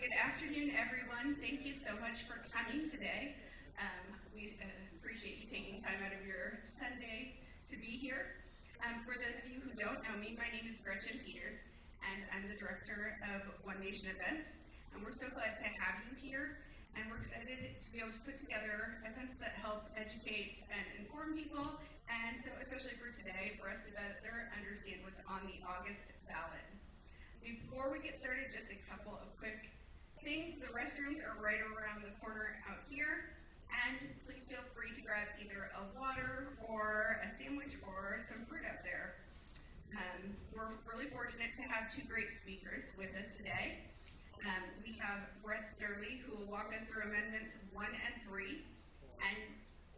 Good afternoon, everyone. Thank you so much for coming today. We appreciate you taking time out of your Sunday to be here. For those of you who don't know me, my name is Gretchen Peters, and I'm the director of One Nation Events. And we're so glad to have you here, and we're excited to be able to put together events that help educate and inform people, and so especially for today, for us to better understand what's on the August ballot. Before we get started, just a couple of quick things. The restrooms are right around the corner out here, and please feel free to grab either a water or a sandwich or some fruit out there. We're really fortunate to have two great speakers with us today. We have Sterley, who will walk us through Amendments 1 and 3, and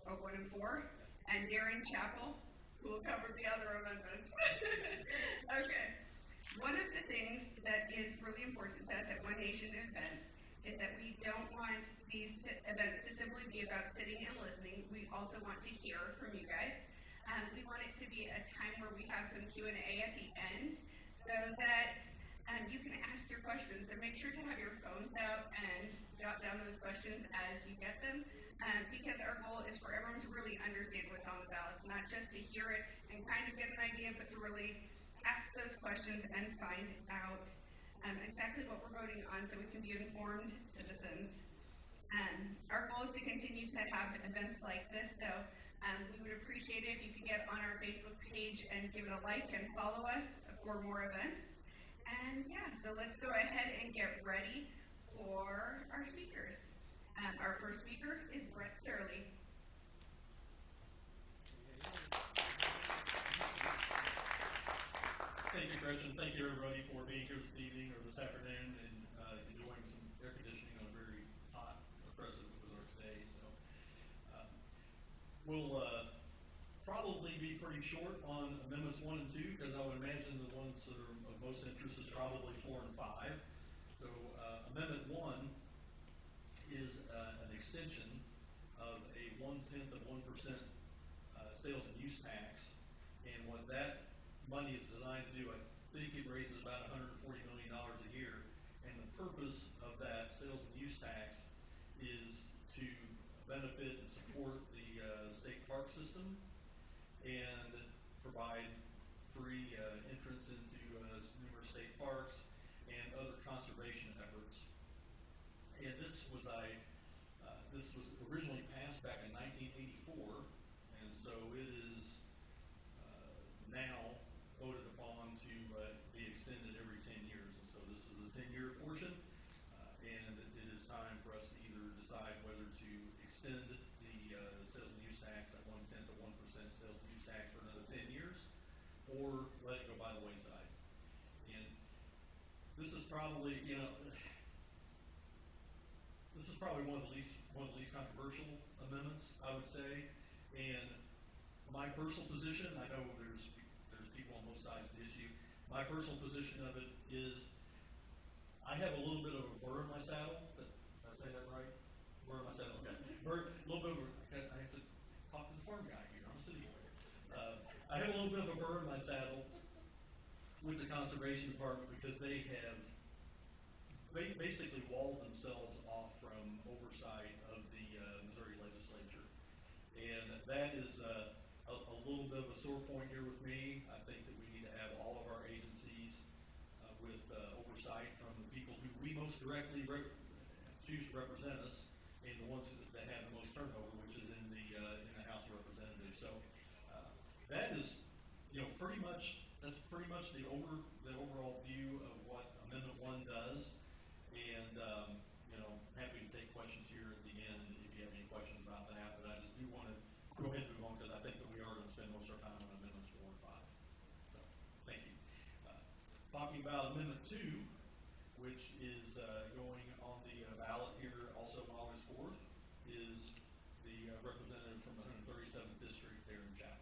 1 and 4, and Darin, Chappell, who will cover the other amendments. Okay. One of the things that is really important to us at One Nation Events is that we don't want these events to simply be about sitting and listening. We also want to hear from you guys. We want it to be a time where we have some Q&A at the end so that you can ask your questions. So make sure to have your phones out and jot down those questions as you get them, because our goal is for everyone to really understand what's on the ballot, not just to hear it and kind of get an idea, but to really ask those questions and find out exactly what we're voting on so we can be informed citizens. Our goal is to continue to have events like this, so we would appreciate it if you could get on our Facebook page and give it a like and follow us for more events. And yeah, so let's go ahead and get ready for our speakers. Our first speaker is Sterley. Thank you, Gretchen. Thank you, everybody, for being here this evening or this afternoon and enjoying some air conditioning on a very hot, oppressive weather day. So we'll probably be pretty short on Amendments 1 and 2 because I would imagine the ones that are of most interest is probably 4 and 5. So Amendment 1 is an extension of a 1/10 of 1% sales and use tax, and what that money is designed to do, I think it raises about $140 million a year, and the purpose of that sales and use tax is to benefit and support the state park system and provide free entrance into numerous state parks and other conservation efforts. And this was originally passed back in 1984, and so it is now voted upon to be extended every 10 years. And so this is a 10-year portion, and it is time for us to either decide whether to extend the sales and use tax at 1/10 of 1% sales and use tax for another 10 years, or let it go by the wayside. And this is probably, this is probably one of the least controversial amendments, I would say. And my personal position, I know there's people on both sides of the issue. My personal position of it is I have a little bit of a burr in my saddle. Did I say that right? Burr in my saddle. Okay. A little bit of I have to talk to the farm guy here. I'm a city boy. I have a little bit of a burr in my saddle with the Conservation Department because they have basically walled themselves off from oversight of the Missouri legislature. And that is a little bit of a sore point here with me. I think that we need to have all of our agencies with oversight from the people who we most directly choose to represent us, and the ones that have the most turnover, which is in the House of Representatives. So that is, pretty much the overall view of what Amendment 1 does. And happy to take questions here at the end if you have any questions about that. But I just do want to go ahead and move on because I think that we are going to spend most of our time on Amendments 4 and 5. So, thank you. Talking about Amendment 2, which is going on the ballot here also on August 4th, is the representative from the 137th District, Darin, Chappell.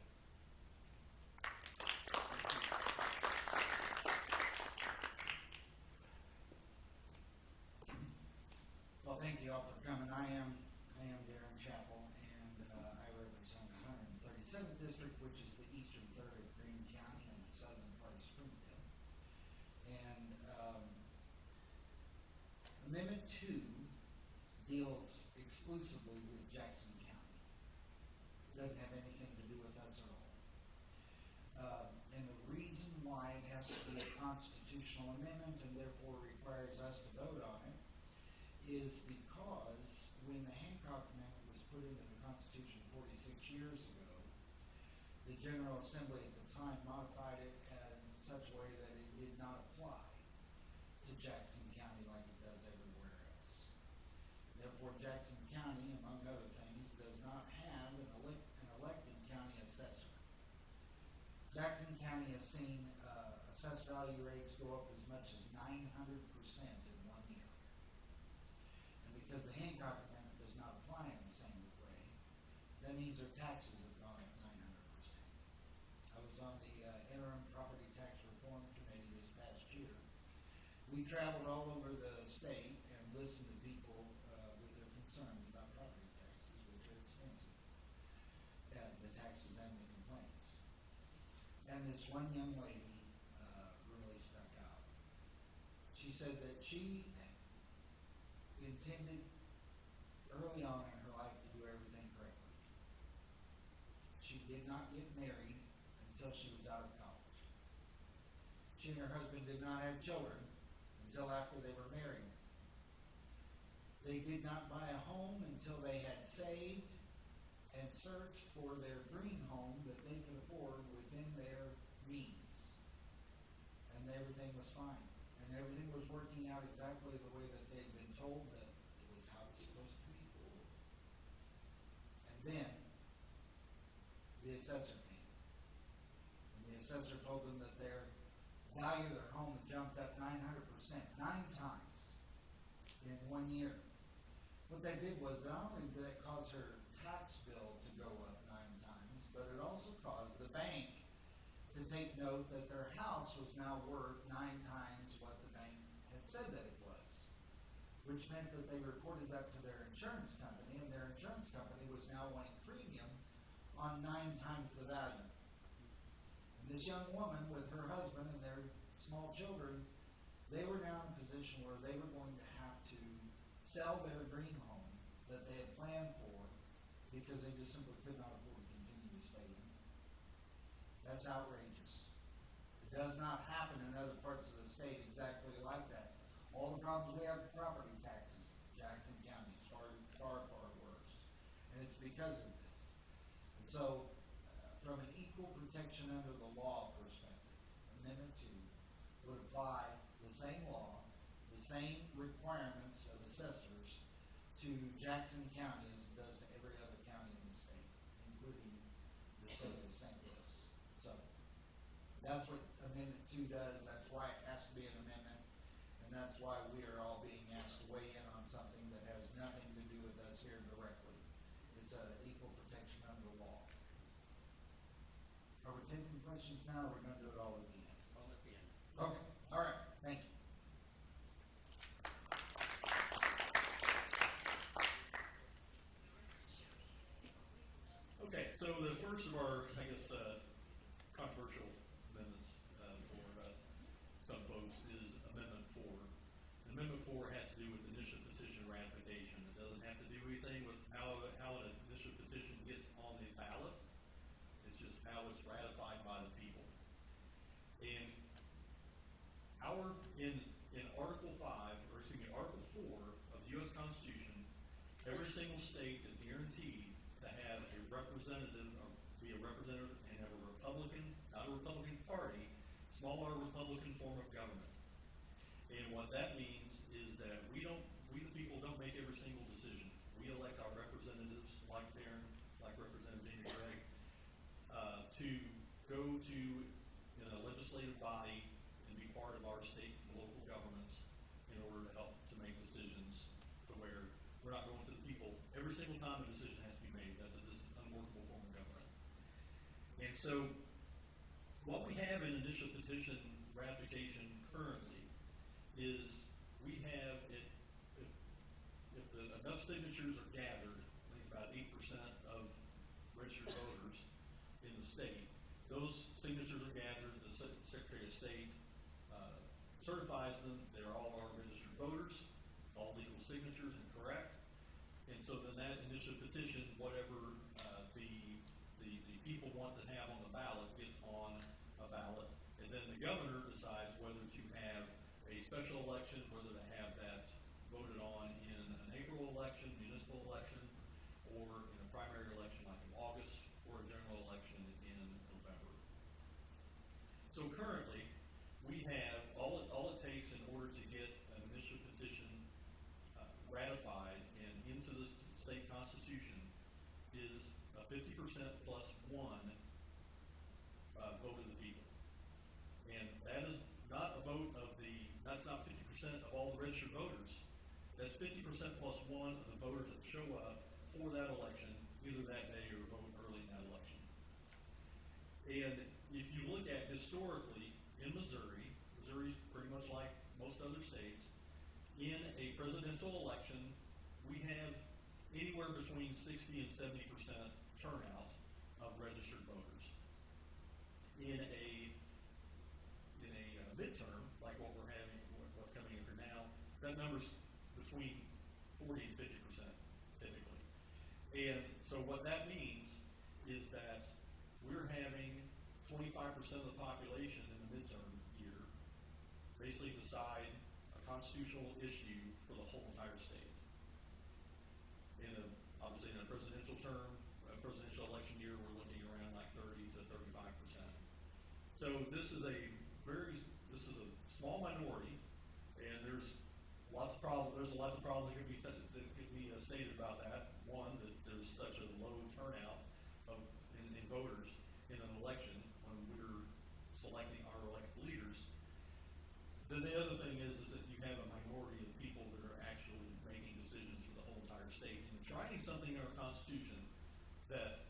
Well, thank you all for coming. I am Darin, Chappell, and I represent the 137th District, which is the eastern third of Greene County and the southern part of Springfield. And Amendment 2 deals exclusively with Jackson County. Doesn't have anything to do with us at all. And the reason why it has to be a constitutional amendment and therefore requires us to vote on it is because when the Hancock Amendment was put into the Constitution 46 years ago, the General Assembly at the time modified it in such a way that it did not apply to Jackson County like it does everywhere else. Therefore, Jackson County, among other things, does not have an elected county assessor. Jackson County has seen assessed value rates go up as much as 900% in 1 year. And because the Hancock Amendment does not apply in the same way, that means their taxes have gone up 900%. I was on the interim property tax reform committee this past year. We traveled all over the state and listened to people with their concerns about property taxes, which are expensive, the taxes and the complaints. And this one young lady really stuck out. She said that she intended early on in her life to do everything correctly. She did not get married until she was out of college. She and her husband did not have children until after they were married. They did not buy a home until they had saved and searched for their dream home that they could afford within their means. And everything was fine. And everything was working out exactly the way that they'd been told that it was how it's supposed to be. And then the assessor came. And the assessor told them that their value of their home had jumped up 900%, 9 times in 1 year. What that did was not only did it cause her tax bill to go up 9 times, but it also caused the bank to take note that their house was now worth 9 times what the bank had said that it was, which meant that they reported that to their insurance company, and their insurance company was now wanting premium on 9 times the value. And this young woman with her husband and their small children, they were now in a position where they were going to have to sell their dream home that they had planned for because they just simply could not afford to continue to stay in. That's outrageous. It does not happen in other parts of the state exactly like that. All the problems we have with property taxes, Jackson County is far, far, far worse. And it's because of this. And so, from an equal protection under the law perspective, Amendment 2 would apply the same law, the same requirements of assessors to Jackson County as it does to every other county in the state, including the city of St. Louis. So, that's what Amendment 2 does. That's why it has to be an amendment. And that's why we are all being asked to weigh in on something that has nothing to do with us here directly. It's an equal protection under the law. Are we taking questions now, or are we going to do it all at the end? All at the end. Okay. All right. Thank you. Okay, so the first of our, I guess, controversial amendments for some folks is Amendment 4. Amendment 4 has to do with initial petition ratification. It doesn't have to do anything with how an initial petition gets on the ballot. It's just how it's ratified by the people. And in Article 5, or excuse me, Article 4 of the U.S. Constitution, every single state is guaranteed to have a representative, or be a representative, and have a Republican, not a Republican Party, smaller Republican form of government. And what that means is that we the people don't make every single decision. We elect our representatives, like Darin, like Representative Gregg, to go to a legislative body and be part of our state and local governments in order to help to make decisions to where we're not going to the people every single time a decision has to be made. That's just an unworkable form of government. And so what we have in initial petition ratification currently is we have, if enough signatures are gathered, I think it's about 8% of registered voters in the state, those signatures are gathered, the Secretary of State certifies them, they're all our registered voters. all legal signatures and correct. And so then that initial petition, whatever the people want to have on the ballot gets on a ballot. And then the governor decides whether to have a special election, whether to have that voted on in an April election, municipal election, or in a primary election like in August, or a general election in November. So currently, we have, all it takes in order to get an initial petition ratified and into the state constitution is a 50% plus one vote of the people. And that is not a vote of that's not 50% of all the registered voters. That's 50% plus one of the voters that show up for that election, either that day or vote early in that election. And if you look at historically in Missouri's pretty much like most other states, in a presidential election, we have anywhere between 60 and 70% turnout of registered voters. In a midterm, like what we're having, what's coming in here now, that number's between 40 and 50% typically. And so what that means is that we're having 25% of the population in the midterm year basically decide a constitutional issue for the whole entire state. Obviously in a presidential term, a presidential election year, we're looking around like 30 to 35%. So this is a small minority, and there's lots of problems. There's lots of problems that could be stated about that. One, that there's such a low turnout in voters in an election when we're selecting our elected leaders. Then the other thing is that you have a minority of people that are actually making decisions for the whole entire state and trying something in our Constitution that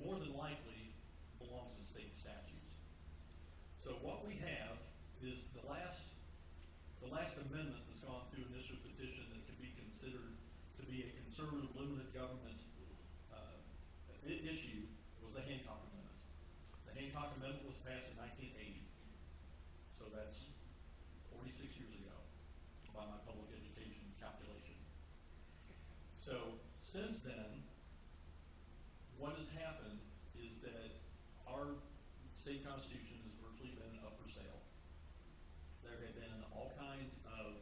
more than likely belongs to state statutes. So what we have is the last amendment that's gone through initial petition that can be considered to be a conservative limited government issue was the Hancock Amendment. The Hancock Amendment was passed in 1980. So that's 46 years ago by my public education calculation. So since then, what has happened is that our state constitution has virtually been up for sale. There have been all kinds of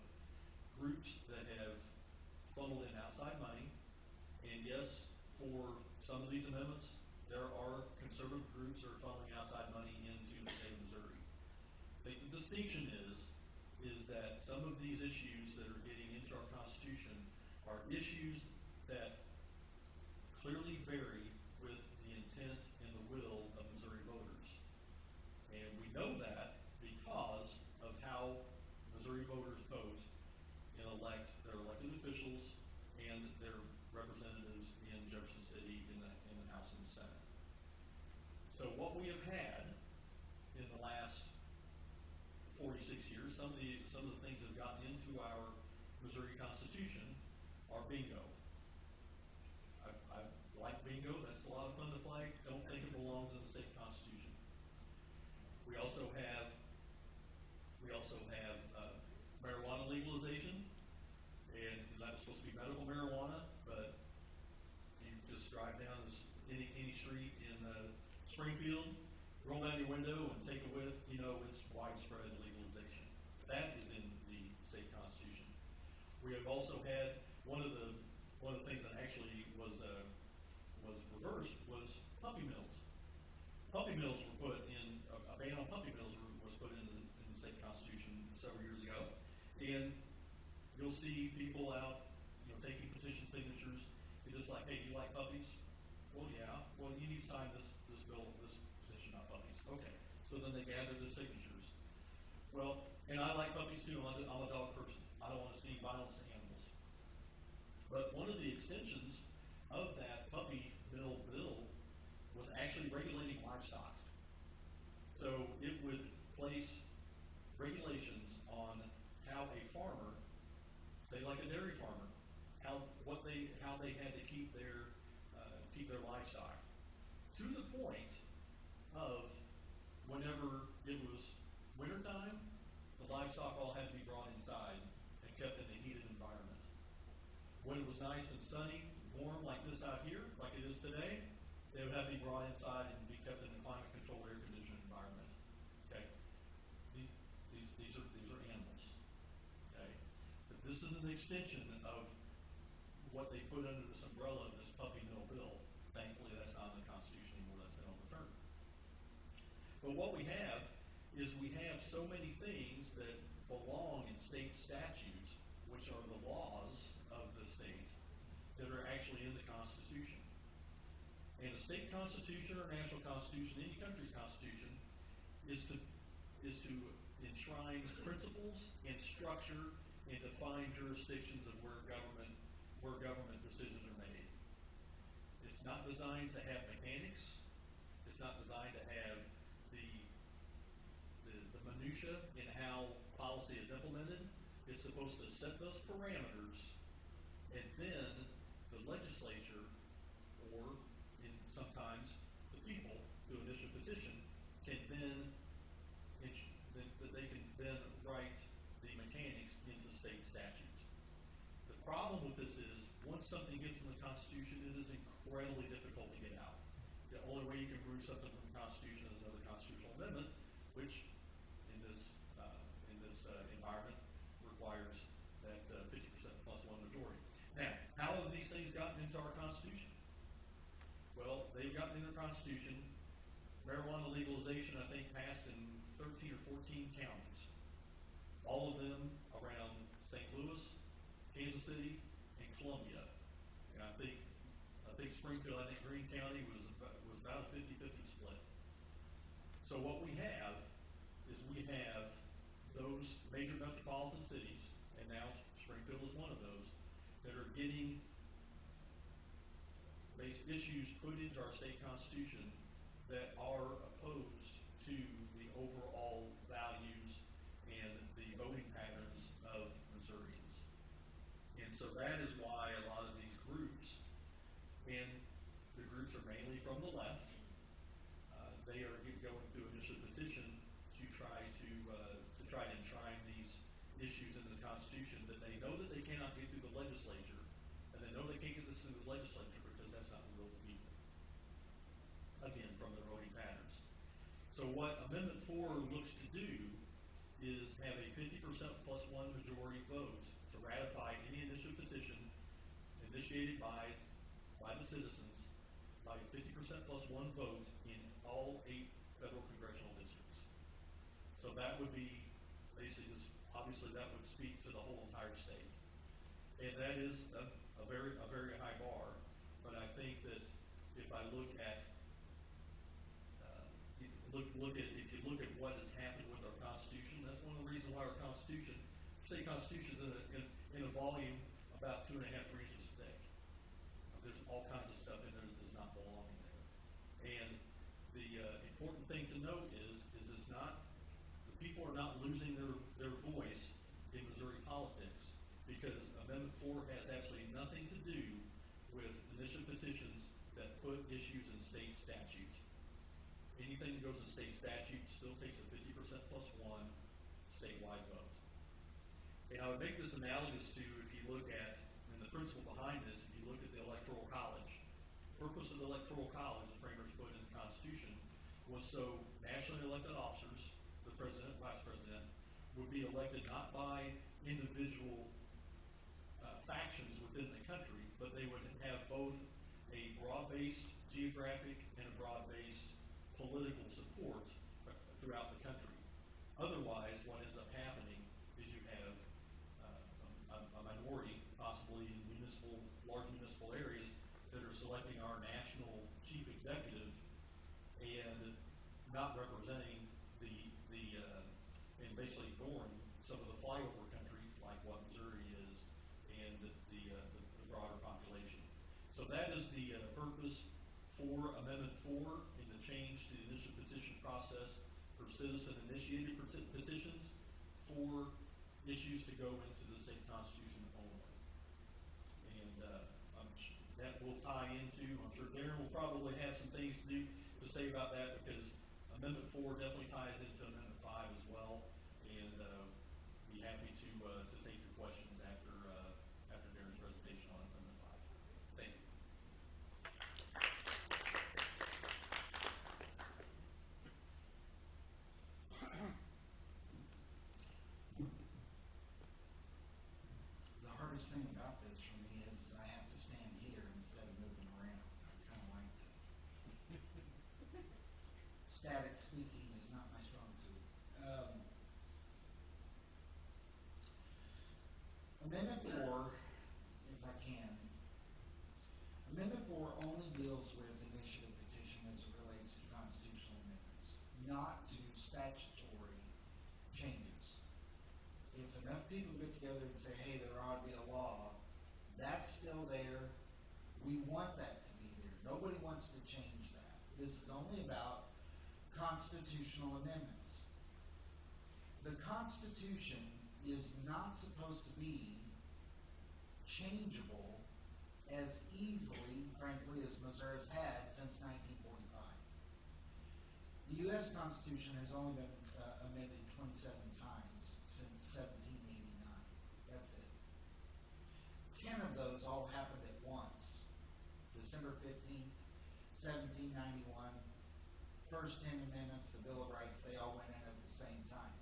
groups that have funneled in outside money, and yes, for some of these amendments, there are conservative groups that are funneling outside money into the state of Missouri. The distinction is that some of these issues that are getting into our Constitution are issues that clearly vary with the intent and the will of Missouri voters. And we know that because of how Missouri voters vote and elect their elected officials and their representatives in Jefferson City in the House and the Senate. So what we have had in the last 46 years, some of the things that have gotten into our Missouri Constitution are bingo. I like bingo. That's a lot of fun to play. Don't think it belongs in the state constitution. We also have marijuana legalization, and that's supposed to be medical marijuana, but you just drive down any street in Springfield, roll down your window and take a whiff, it's widespread legalization. That is in the state constitution. We have also had one of the things that actually was reversed was puppy mills. Puppy mills were put in, a ban on puppy mills was put in the state constitution several years ago. And you'll see people out, taking petition signatures. It's just like, hey, do you like puppies? Well, yeah. Well, you need to sign this bill, this petition about puppies. Okay. So then they gather the signatures. Well, and I like puppies too. I'm a dog person. I don't want to see violence to animals. But one of the extensions of that puppy bill was actually regulating livestock. So it would place regulations on how a farmer, say like a dairy farmer, how they had to keep their livestock, to the point of whenever it was wintertime, the livestock all had to be brought inside and kept in a heated environment. sunny, warm like this out here, like it is today, they would have to be brought inside and be kept in a climate controlled air conditioned environment. Okay? These are animals. Okay? But this is an extension of what they put under this umbrella of this puppy mill bill. Thankfully that's not in the Constitution anymore, that's been overturned. But what we have is we have so many things that belong in state statutes, which are the laws of the state, that are actually in the Constitution. And a state constitution or national constitution, any country's constitution, is to enshrine principles and structure and define jurisdictions of where government decisions are made. It's not designed to have mechanics. It's not designed to have the minutia in how policy is implemented. It's supposed to set those parameters, and then the legislature, or sometimes the people who initial petition, can then write the mechanics into state statutes. The problem with this is, once something gets in the Constitution, it is incredibly difficult to get out. The only way you can remove something from the Constitution is another constitutional amendment, which in this environment requires that 50% plus one majority. Now, how have these things gotten into our Constitution? Well, they've gotten into the Constitution. Marijuana legalization, I think, passed in 13 or 14 counties. All of them around St. Louis, Kansas City, and Columbia. And I think Springfield, Greene County was about a 50-50 split. So what we have is those major metropolitan cities, and now Springfield is one of those, that are getting issues put into our state constitution that are opposed to the overall values and the voting patterns of Missourians. And so that is why a lot of these groups, and the groups are mainly from the left, they are going through initial petition to try to enshrine these issues in the Constitution that they know that they cannot get through the legislature, and they know they can't get this through the legislature because that's not the will of the people. Again, from their voting patterns. So what Amendment 4 looks to do is have a 50% plus one majority vote to ratify any initial petition initiated by the citizens by a 50% plus one vote in all 8 federal congressional districts. So that would be basically, obviously that would speak to the whole entire state. And that is a very high bar, but I think that if I look at if you look at what has happened with our Constitution, that's one of the reasons why our Constitution, state Constitution, is in a volume about 2.5 inches thick. There's all kinds of stuff in there that does not belong in there. And the important thing to note is it's not, the people are not losing their voice in Missouri politics, because Amendment 4 has absolutely nothing to do with initial petitions that put issues in state statutes. Anything that goes in state statute still takes a 50% plus one statewide vote. And I would make this analogous to, if you look at, and the principle behind this, if you look at the Electoral College. The purpose of the Electoral College, the framers put in the Constitution, was so nationally elected officers, the president, vice president, would be elected not by individual factions within the country, but they would have both a broad-based geographic and a broad-based political support throughout the country. Otherwise, what ends up happening is you have a minority, possibly in large municipal areas, that are selecting our national chief executive and not representing and basically ignoring some of the flyover country, like what Missouri is, and the broader population. So that is the purpose for Amendment 4 in the change to the initial petition process for citizen-initiated petitions for issues to go into the state constitution only. And that will tie into, I'm sure Darin will probably have some things to say about that, because Amendment 4 definitely ties into Amendment 5 as well, and be happy to take your questions after Darin's presentation on Amendment 5. for me is I have to stand here instead of moving around. I kind of like that. Static speaking is not my strong suit. Amendment 4, if I can. Amendment 4 only deals with initiative petition as it relates to constitutional amendments, not to statutory changes. If enough people get together and say, hey, there ought to be a law, that's still there. We want that to be there. Nobody wants to change that. This is only about constitutional amendments. The Constitution is not supposed to be changeable as easily, frankly, as Missouri's had since 1945. The U.S. Constitution has only been amended 27 times since 1789. That's it. 10 of those all happened at once. December 15th, 1791, first 10 amendments, the Bill of Rights, they all went in at the same time.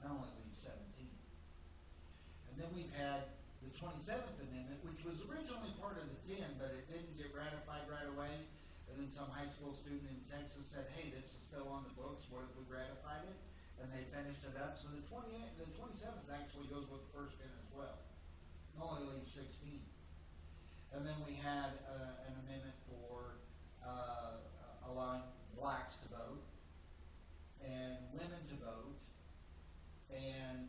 That only leaves 17. And then we've had the 27th Amendment, which was originally part of the 10, but it didn't get ratified right away. And then some high school student in Texas said, hey, this is still on the books, what if we ratified it? And they finished it up. So the 27th actually goes with the first 10 as well. It only leaves 16. And then we had an amendment for allowing blacks to vote, and women to vote, and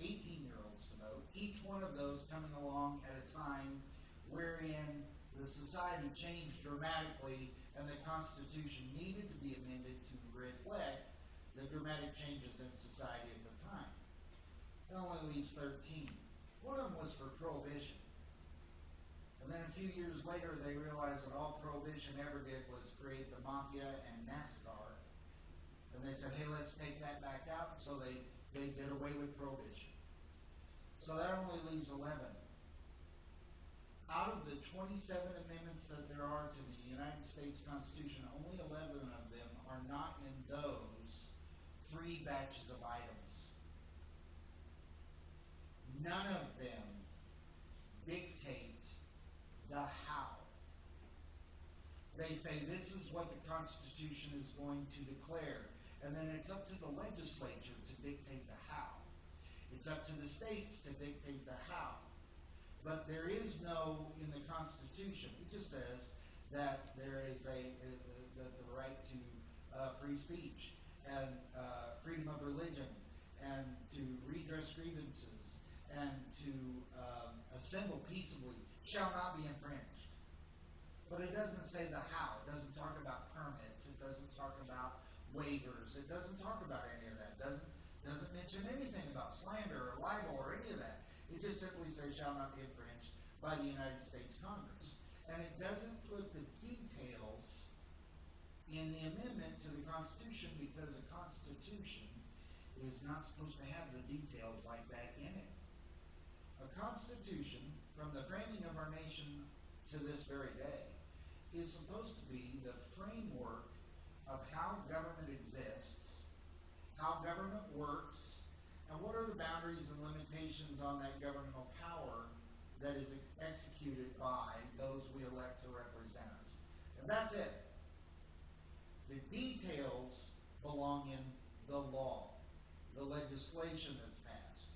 18-year-olds to vote, each one of those coming along at a time wherein the society changed dramatically and the Constitution needed to be amended to reflect the dramatic changes in society at the time. It only leaves 13. One of them was for prohibition. And then a few years later, they realized that all prohibition ever did was create the mafia and NASCAR. And they said, hey, let's take that back out. So they did away with prohibition. So that only leaves 11. Out of the 27 amendments that there are to the United States Constitution, only 11 of them are not in those 3 batches of items. None of them dictate the how. They say this is what the Constitution is going to declare, and then it's up to the legislature to dictate the how. It's up to the states to dictate the how. But there is no, in the Constitution, it just says that there is the right to free speech and freedom of religion and to redress grievances and to assemble peaceably shall not be infringed. But it doesn't say the how. It doesn't talk about permits. It doesn't talk about waivers. It doesn't talk about any of that. It doesn't mention anything about slander or libel or any of that. It just simply says shall not be infringed by the United States Congress. And it doesn't put the details in the amendment to the Constitution because the Constitution is not supposed to have the details like that in it. A Constitution, from the framing of our nation to this very day, is supposed to be the framework of how government exists, how government works, and what are the boundaries and limitations on that governmental power that is executed by those we elect to represent us. And that's it. The details belong in the law, the legislation that's passed.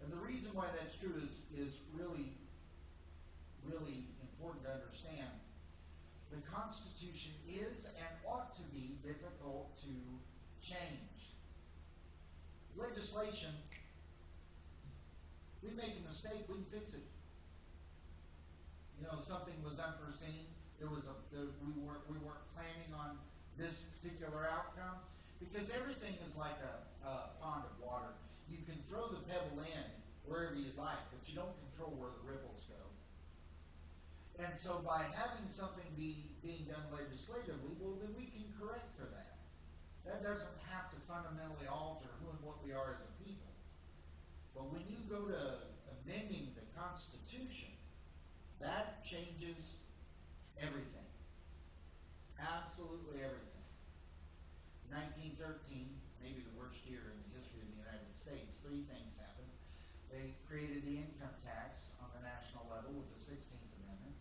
And the reason why that's true is really, really important to understand. The Constitution is and ought to be difficult to change. Legislation, we make a mistake, we can fix it. You know, something was unforeseen. We weren't planning on this particular outcome because everything is like a pond of water. You can throw the pebble in wherever you'd like, but you don't control where the ripples go. And so by having something being done legislatively, well, then we can correct for that. That doesn't have to fundamentally alter who and what we are as a people. But when you go to amending the Constitution, that changes everything. Absolutely everything. 1913, maybe the worst year in the history of the United States, 3 things happened. They created the income tax on the national level with the 16th Amendment.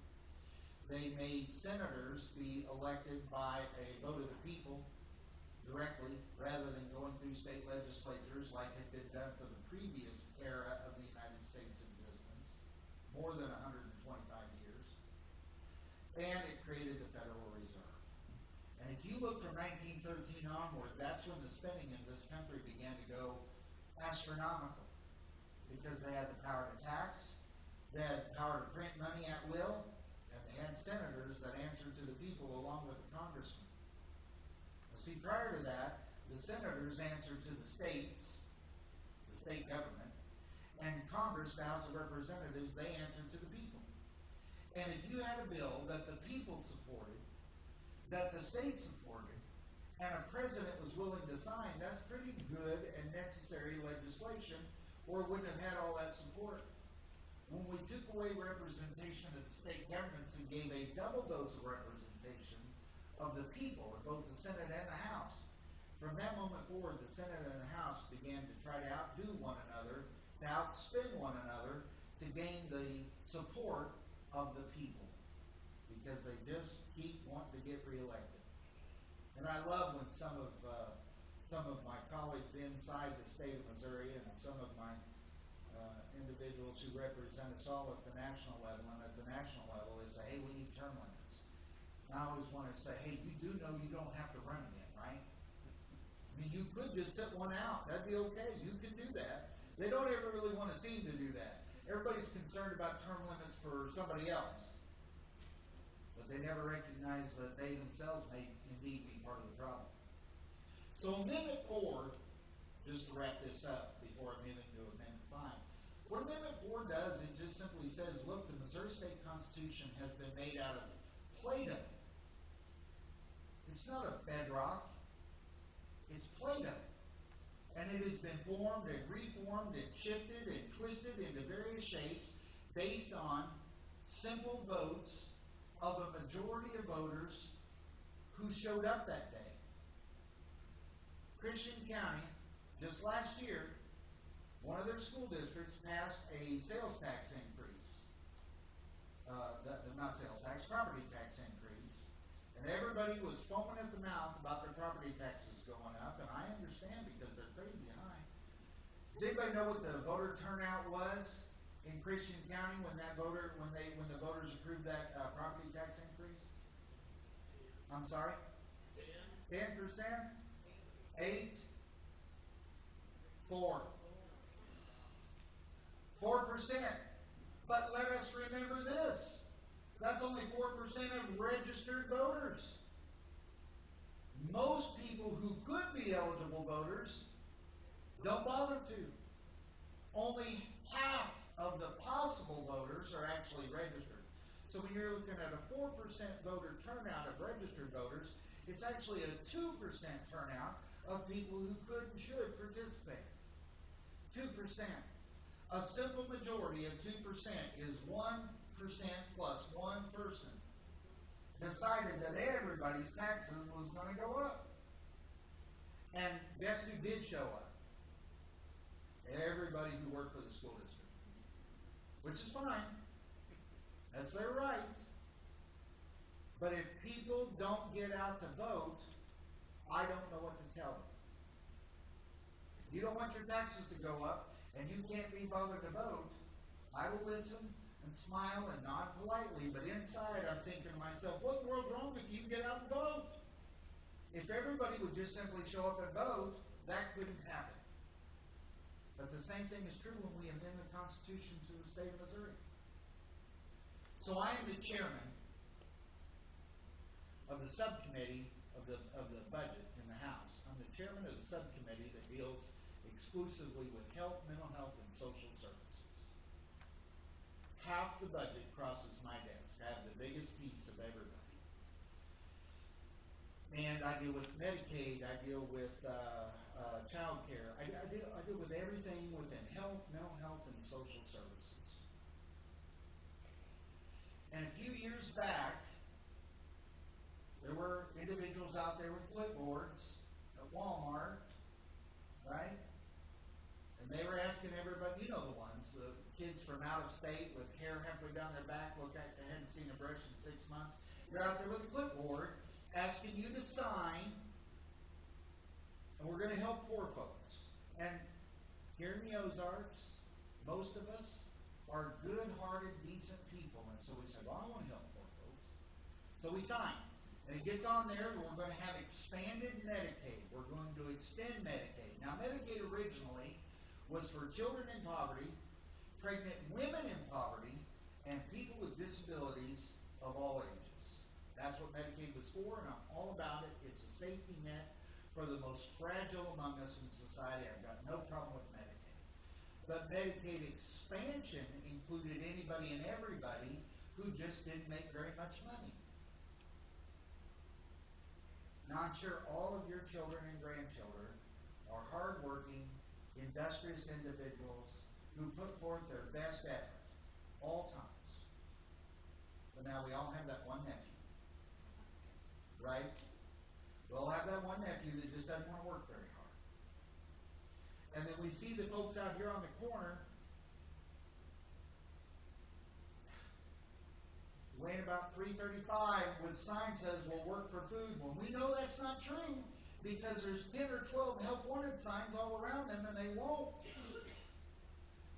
They made senators be elected by a vote of the people directly, rather than going through state legislatures like had been done for the previous era of the United States existence, more than 125 years. And it created the Federal Reserve. And if you look from 1913 onward, that's when the spending in this country began to go astronomical. Because they had the power to tax, they had the power to print money at will, and they had senators that answered to the people along with the congressmen. Now, see, prior to that, the senators answered to the states, the state government, and Congress, the House of Representatives, they answered to the people. And if you had a bill that the people supported, that the state supported, and a president was willing to sign, that's pretty good and necessary legislation, or it wouldn't have had all that support. When we took away representation of the state governments and gave a double dose of representation of the people in both the Senate and the House, from that moment forward, the Senate and the House began to try to outdo one another, to outspend one another, to gain the support of the people, because they just keep wanting to get reelected. And I love when some of my colleagues inside the state of Missouri and some of my individuals who represent us all at the national level and at the national level is say, hey, we need term limits. And I always want to say, hey, you do know you don't have to run again, right? I mean, you could just sit one out. That'd be okay. You could do that. They don't ever really want to seem to do that. Everybody's concerned about term limits for somebody else. But they never recognize that they themselves may indeed be part of the problem. So Amendment 4, just to wrap this up before I move into Amendment 5, what Amendment 4 does, it just simply says, look, the Missouri State Constitution has been made out of Play-Doh. It's not a bedrock. It's Play-Doh. And it has been formed and reformed and shifted and twisted into various shapes based on simple votes of a majority of voters who showed up that day. Christian County, just last year, one of their school districts passed a sales tax increase. Not sales tax, property tax increase. And everybody was foaming at the mouth about their property taxes going up, and I understand because they're crazy high. Does anybody know what the voter turnout was in Christian County when the voters approved that property tax increase? I'm sorry? 10%? 8? 4. 4%. But let us remember this. That's only 4% of registered voters. Most people who could be eligible voters don't bother to. Only half of the possible voters are actually registered. So when you're looking at a 4% voter turnout of registered voters, it's actually a 2% turnout of people who could and should participate. 2%. A simple majority of 2% is 1% plus one person decided that everybody's taxes was going to go up. And guess who did show up? Everybody who worked for the school district. Which is fine. That's their right. But if people don't get out to vote, I don't know what to tell them. If you don't want your taxes to go up, and you can't be bothered to vote, I will listen and smile and nod politely, but inside I'm thinking to myself, what in the world's wrong with you? Get out and vote. If everybody would just simply show up and vote, that couldn't happen. But the same thing is true when we amend the Constitution to the state of Missouri. So I am the chairman of the subcommittee of the budget in the House. I'm the chairman of the subcommittee that deals exclusively with health, mental health, and social services. Half the budget crosses my desk. I have the biggest piece of everybody. And I deal with Medicaid, I deal with child care, I deal with everything within health, mental health, and social services. And a few years back, there were individuals out there with clipboards at Walmart, right? And And they were asking everybody, you know the ones, the kids from out of state with hair halfway down their back, look like they hadn't seen a brush in 6 months. They're out there with a clipboard asking you to sign, and we're going to help poor folks. And here in the Ozarks, most of us are good-hearted, decent people. And so we said, well, I want to help poor folks. So we signed. And it gets on there that we're going to have expanded Medicaid. We're going to extend Medicaid. Now, Medicaid originally was for children in poverty, pregnant women in poverty, and people with disabilities of all ages. That's what Medicaid was for, and I'm all about it. It's a safety net for the most fragile among us in society. I've got no problem with Medicaid. But Medicaid expansion included anybody and everybody who just didn't make very much money. Now, I'm sure all of your children and grandchildren are hardworking, industrious individuals who put forth their best effort, all times. But now we all have that one nephew, right? We all have that one nephew that just doesn't want to work very hard. And then we see the folks out here on the corner weighing about 335 with sign says we'll work for food. Well, we know that's not true because there's 10 or 12 help wanted signs all around them and they won't.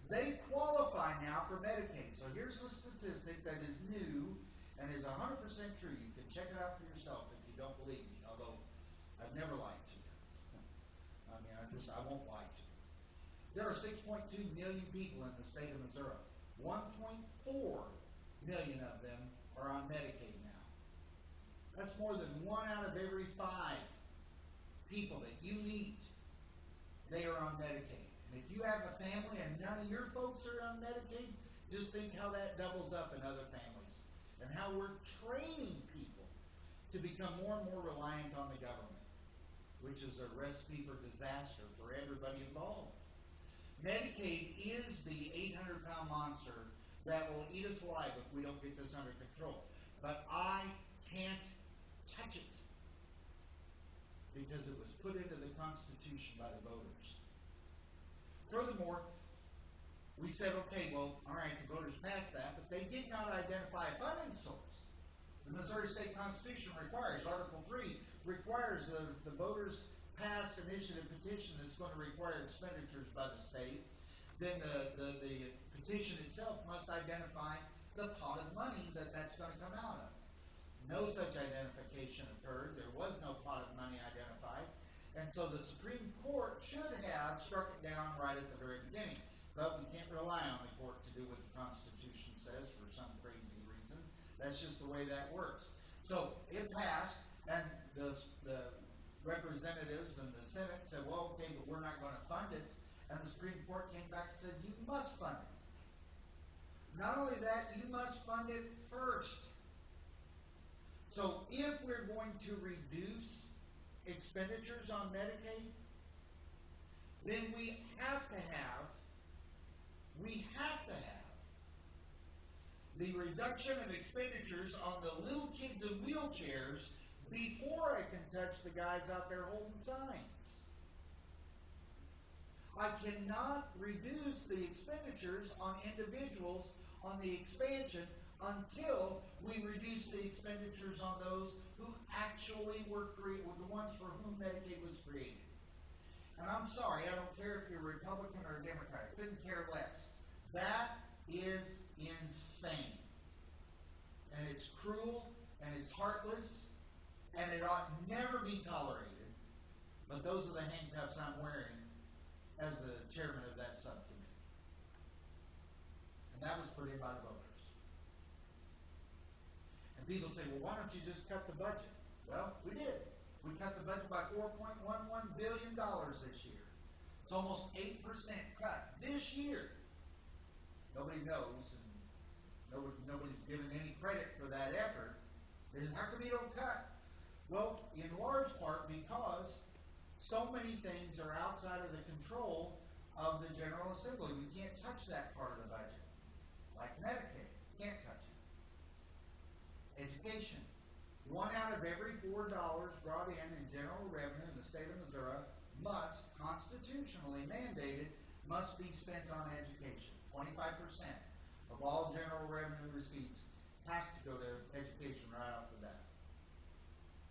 They qualify now for Medicaid. So here's a statistic that is new and is 100% true. You can check it out for yourself if you don't believe me, although I've never lied to you. I mean, I won't lie to you. There are 6.2 million people in the state of Missouri. 1.4 million of them are on Medicaid now. That's more than 1 out of every 5 people that you meet. They are on Medicaid. And if you have a family and none of your folks are on Medicaid, just think how that doubles up in other families. And how we're training people to become more and more reliant on the government, which is a recipe for disaster for everybody involved. Medicaid is the 800-pound monster that will eat us alive if we don't get this under control. But I can't touch it because it was put into the Constitution by the voters. Furthermore, we said, okay, well, all right, the voters passed that, but they did not identify a funding source. The Missouri State Constitution requires, Article 3 requires the voters pass initiative petition that's going to require expenditures by the state. Then the petition itself must identify the pot of money that's going to come out of. No such identification occurred. There was no pot of money identified. And so the Supreme Court should have struck it down right at the very beginning. But we can't rely on the court to do what the Constitution says for some crazy reason. That's just the way that works. So it passed, and the representatives and the Senate said, well, okay, but we're not going to fund it. And the Supreme Court came back and said, you must fund it. Not only that, you must fund it first. So if we're going to reduce expenditures on Medicaid, then we have to have the reduction of expenditures on the little kids in wheelchairs before I can touch the guys out there holding signs. I cannot reduce the expenditures on individuals on the expansion until we reduce the expenditures on those who actually were the ones for whom Medicaid was created. And I'm sorry, I don't care if you're a Republican or a Democrat. I couldn't care less. That is insane. And it's cruel, and it's heartless, and it ought never be tolerated. But those are the handcuffs I'm wearing as the chairman of that subcommittee. And that was put in by the voters. And people say, well, why don't you just cut the budget? Well, we did. We cut the budget by $4.11 billion this year. It's almost 8% cut this year. Nobody knows, and nobody's given any credit for that effort. How come you don't cut? Well, in large part because so many things are outside of the control of the General Assembly. We can't touch that part of the budget. Like Medicaid, can't touch it. Education. 1 out of every $4 brought in general revenue in the state of Missouri must, constitutionally mandated, must be spent on education. 25% of all general revenue receipts has to go to education right off the bat.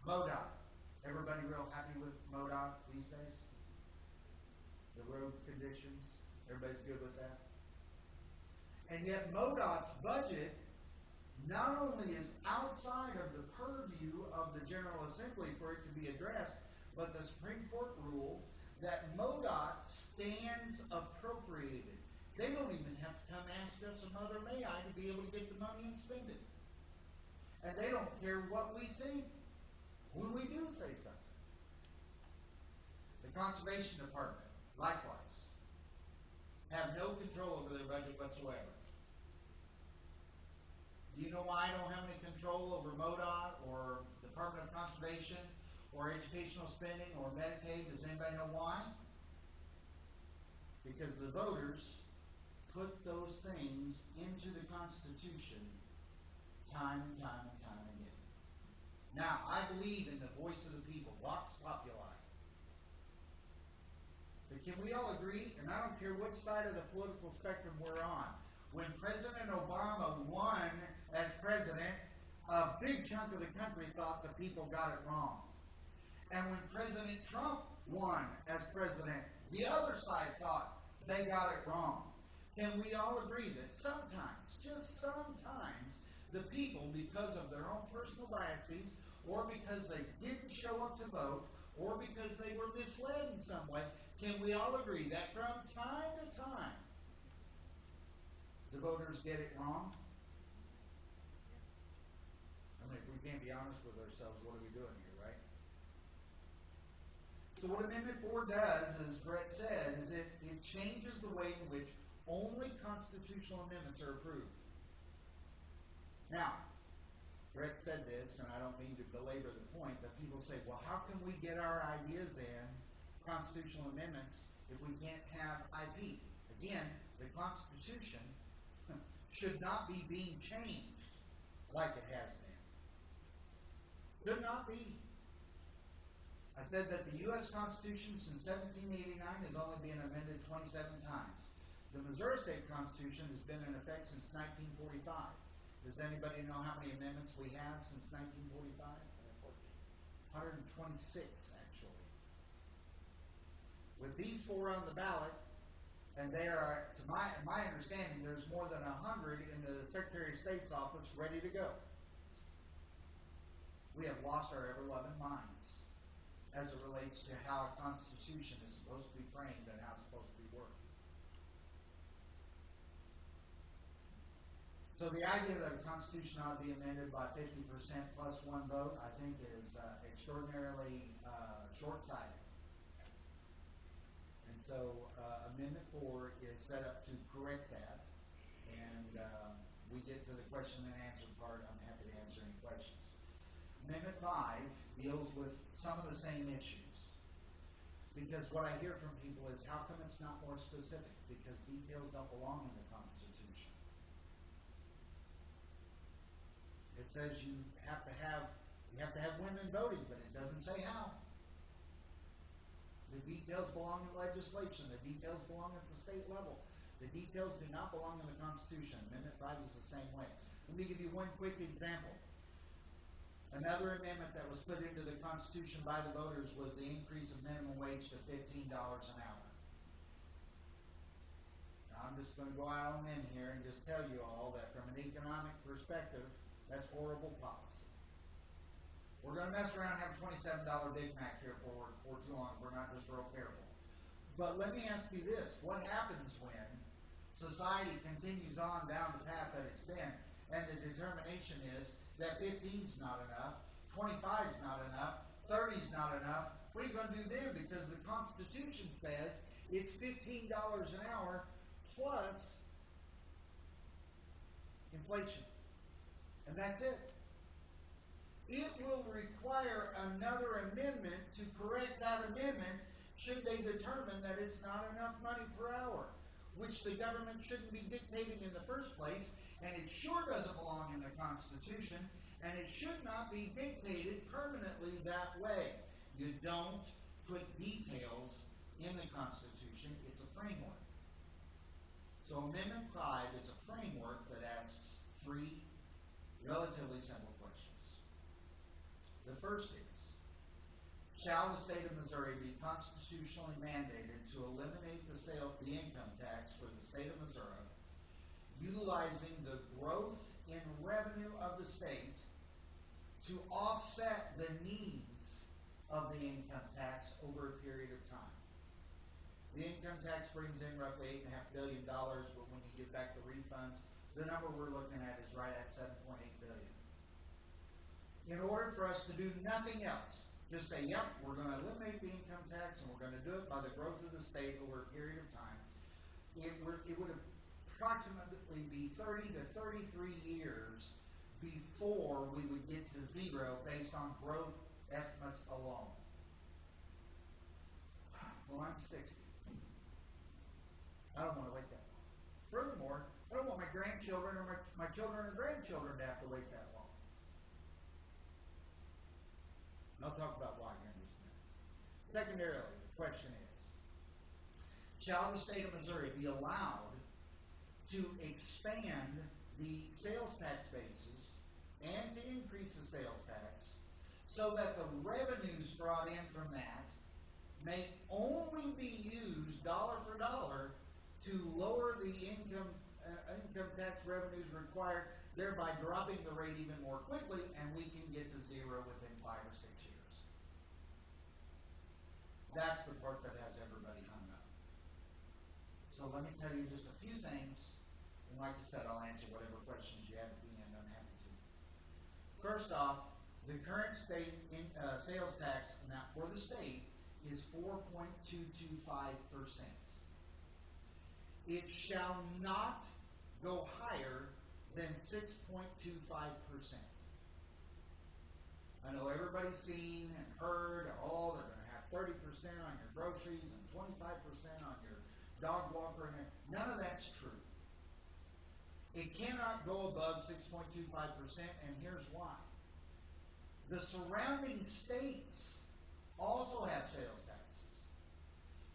MoDOT. Everybody real happy with MoDOT these days? The road conditions? Everybody's good with that? And yet MoDOT's budget not only is outside of the purview of the General Assembly for it to be addressed, but the Supreme Court ruled that MoDOT stands appropriated. They don't even have to come ask us a mother may I to be able to get the money and spend it. And they don't care what we think when we do say something. The Conservation Department, likewise, have no control over their budget whatsoever. Do you know why I don't have any control over MoDOT or Department of Conservation or educational spending or Medicaid? Does anybody know why? Because the voters put those things into the Constitution time and time and time again. Now, I believe in the voice of the people, vox populi. But can we all agree, and I don't care which side of the political spectrum we're on, when President Obama won as president, a big chunk of the country thought the people got it wrong. And when President Trump won as president, the other side thought they got it wrong. Can we all agree that sometimes, just sometimes, the people, because of their own personal biases, or because they didn't show up to vote, or because they were misled in some way, can we all agree that from time to time, the voters get it wrong? I mean, if we can't be honest with ourselves, what are we doing here, right? So what Amendment 4 does, as Brett said, is it changes the way in which only constitutional amendments are approved. Now, Brett said this, and I don't mean to belabor the point, but people say, well, how can we get our ideas in, constitutional amendments, if we can't have IP? Again, the Constitution should not be being changed like it has been. Should not be. I said that the U.S. Constitution since 1789 has only been amended 27 times. The Missouri State Constitution has been in effect since 1945. Does anybody know how many amendments we have since 1945? 126, actually. With these 4 on the ballot, and they are, to my understanding, there's more than 100 in the Secretary of State's office ready to go. We have lost our ever-loving minds as it relates to how a Constitution is supposed to be framed and how it's supposed to be worked. So the idea that a Constitution ought to be amended by 50% plus 1 vote, I think is extraordinarily short-sighted. And so Amendment 4 is set up to correct that. And we get to the question and answer part. I'm happy to answer any questions. Amendment 5 deals with some of the same issues. Because what I hear from people is, how come it's not more specific? Because details don't belong in the Constitution. It says you have to have women voting, but it doesn't say how. The details belong in legislation. The details belong at the state level. The details do not belong in the Constitution. Amendment 5 is the same way. Let me give you one quick example. Another amendment that was put into the Constitution by the voters was the increase of minimum wage to $15 an hour. Now, I'm just going to go out on a limb here and just tell you all that from an economic perspective, that's horrible policy. We're going to mess around and have a $27 Big Mac here for too long if we're not just real careful. But let me ask you this. What happens when society continues on down the path that it's been and the determination is that 15 is not enough, 25 is not enough, 30 is not enough? What are you going to do then? Because the Constitution says it's $15 an hour plus inflation. And that's it. It will require another amendment to correct that amendment should they determine that it's not enough money per hour, which the government shouldn't be dictating in the first place, and it sure doesn't belong in the Constitution, and it should not be dictated permanently that way. You don't put details in the Constitution. It's a framework. So Amendment 5 is a framework that asks 3 relatively simple questions. The first is, shall the state of Missouri be constitutionally mandated to eliminate the income tax for the state of Missouri, utilizing the growth in revenue of the state to offset the needs of the income tax over a period of time? The income tax brings in roughly $8.5 billion, but when you get back the refunds, the number we're looking at is right at $7.8 billion. In order for us to do nothing else, just say, yep, we're going to eliminate the income tax and we're going to do it by the growth of the state over a period of time, it would approximately be 30 to 33 years before we would get to zero based on growth estimates alone. Well, I'm 60. I don't want to wait that long. Furthermore, I don't want my grandchildren or my children or grandchildren to have to wait that long. I'll talk about why here in just a minute. Secondarily, the question is, shall the state of Missouri be allowed to expand the sales tax basis and to increase the sales tax so that the revenues brought in from that may only be used dollar for dollar to lower the income tax revenues required, thereby dropping the rate even more quickly, and we can get to zero within 5 or 6 years. That's the part that has everybody hung up. So let me tell you just a few things, and like I said, I'll answer whatever questions you have at the end. I'm happy to. First off, the current state sales tax amount for the state is 4.225%. It shall not go higher than 6.25%. I know everybody's seen and heard, oh, they're going to have 30% on your groceries and 25% on your dog walker. And none of that's true. It cannot go above 6.25%, and here's why. The surrounding states also have sales taxes.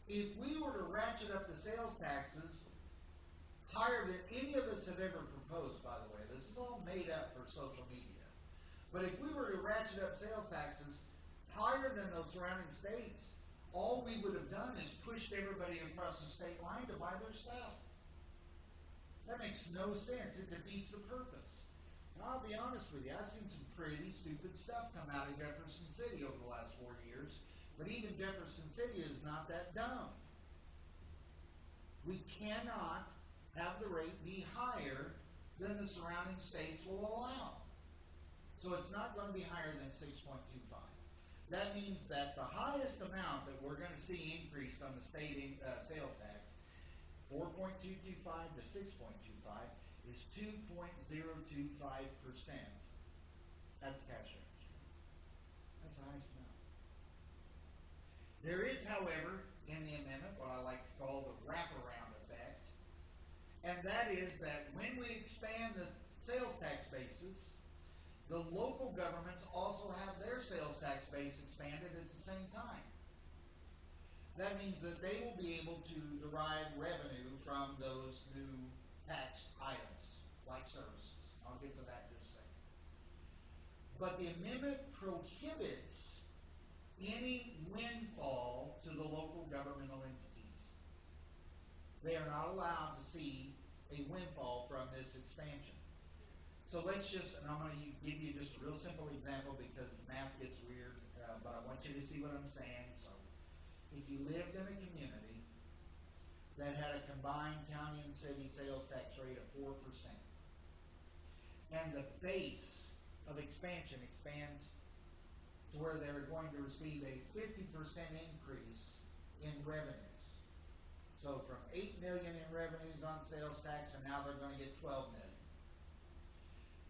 If we were to ratchet up the sales taxes higher than any of us have ever proposed, by the way, this is all made up for social media, but if we were to ratchet up sales taxes higher than those surrounding states, all we would have done is pushed everybody across the state line to buy their stuff. That makes no sense. It defeats the purpose. Now, I'll be honest with you, I've seen some pretty stupid stuff come out of Jefferson City over the last 4 years, but even Jefferson City is not that dumb. We cannot have the rate be higher than the surrounding states will allow. So it's not going to be higher than 6.25. That means that the highest amount that we're going to see increased on the state sales tax, 4.225 to 6.25, is 2.025% at the cash register. That's the highest amount. There is, however, in the amendment what I like to call the wraparound effect, and that is that when we expand the sales tax basis, the local governments also have their sales tax base expanded at the same time. That means that they will be able to derive revenue from those new tax items, like services. I'll get to that in just a second. But the amendment prohibits any windfall to the local governmental entities. They are not allowed to see a windfall from this expansion. So let's just, and I'm going to give you just a real simple example because the math gets weird, but I want you to see what I'm saying. So if you lived in a community that had a combined county and city sales tax rate of 4%, and the base of expansion expands to where they're going to receive a 50% increase in revenues. So from $8 million in revenues on sales tax, and now they're going to get $12 million.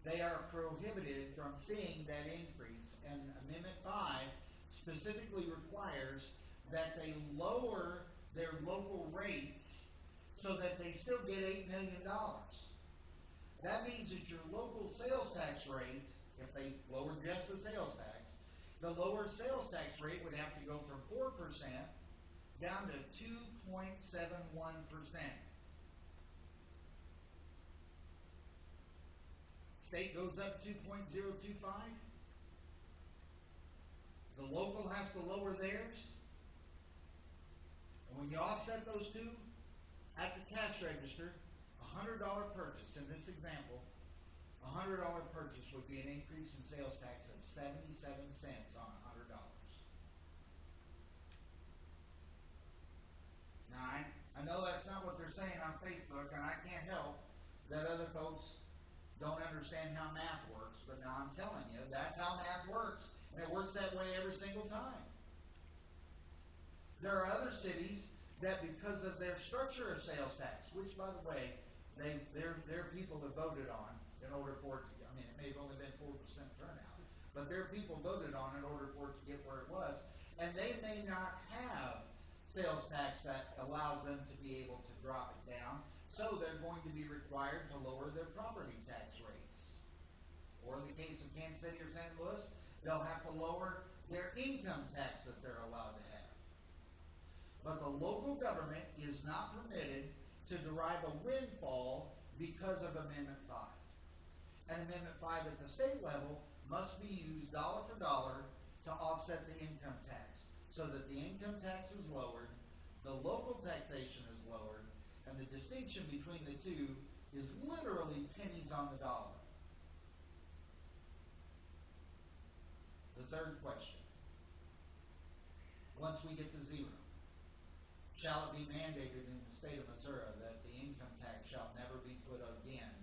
They are prohibited from seeing that increase, and Amendment 5 specifically requires that they lower their local rates so that they still get $8 million. That means that your local sales tax rate, if they lower just the sales tax, the lower sales tax rate would have to go from 4% down to 2.71%. state goes up 2.025. The local has to lower theirs. And when you offset those two, at the cash register, $100 purchase, in this example, $100 purchase would be an increase in sales tax of 77 cents on $100. Now, I know that's not what they're saying on Facebook, and I can't help that other folks don't understand how math works, but now I'm telling you, that's how math works, and it works that way every single time. There are other cities that, because of their structure of sales tax, which, by the way, their people have voted on in order for it to, I mean, it may have only been 4% turnout, but their people voted on in order for it to get where it was, and they may not have sales tax that allows them to be able to drop it down, so they're going to be required to lower their property tax rates. Or in the case of Kansas City or St. Louis, they'll have to lower their income tax that they're allowed to have. But the local government is not permitted to derive a windfall because of Amendment 5. And Amendment 5 at the state level must be used dollar for dollar to offset the income tax, so that the income tax is lowered, the local taxation is lowered, and the distinction between the two is literally pennies on the dollar. The third question. Once we get to zero, shall it be mandated in the state of Missouri that the income tax shall never be put again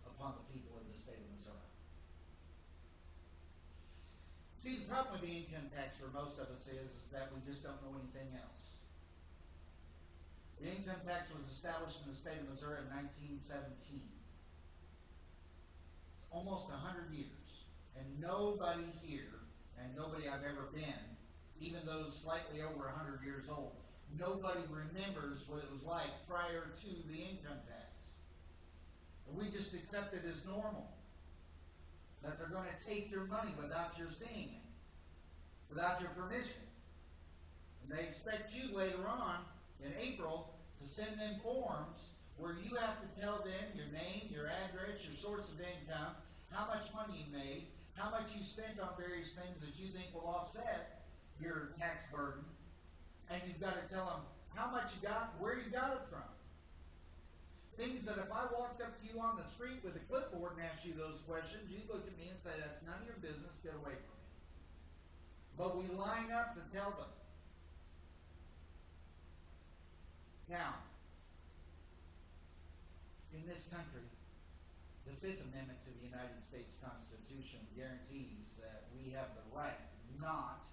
upon the people in the state of Missouri? See, the problem with the income tax for most of us is that we just don't know anything else. The income tax was established in the state of Missouri in 1917. It's almost 100 years. And nobody here, and nobody I've ever been, even those slightly over 100 years old, nobody remembers what it was like prior to the income tax. And we just accept it as normal. That they're going to take your money without your seeing it, without your permission. And they expect you later on, in April, to send them forms where you have to tell them your name, your address, your source of income, how much money you made, how much you spent on various things that you think will offset your tax burden, and you've got to tell them how much you got, where you got it from. Things that if I walked up to you on the street with a clipboard and asked you those questions, you'd look at me and say, that's none of your business, get away from me. But we line up to tell them. Now, in this country, the Fifth Amendment to the United States Constitution guarantees that we have the right not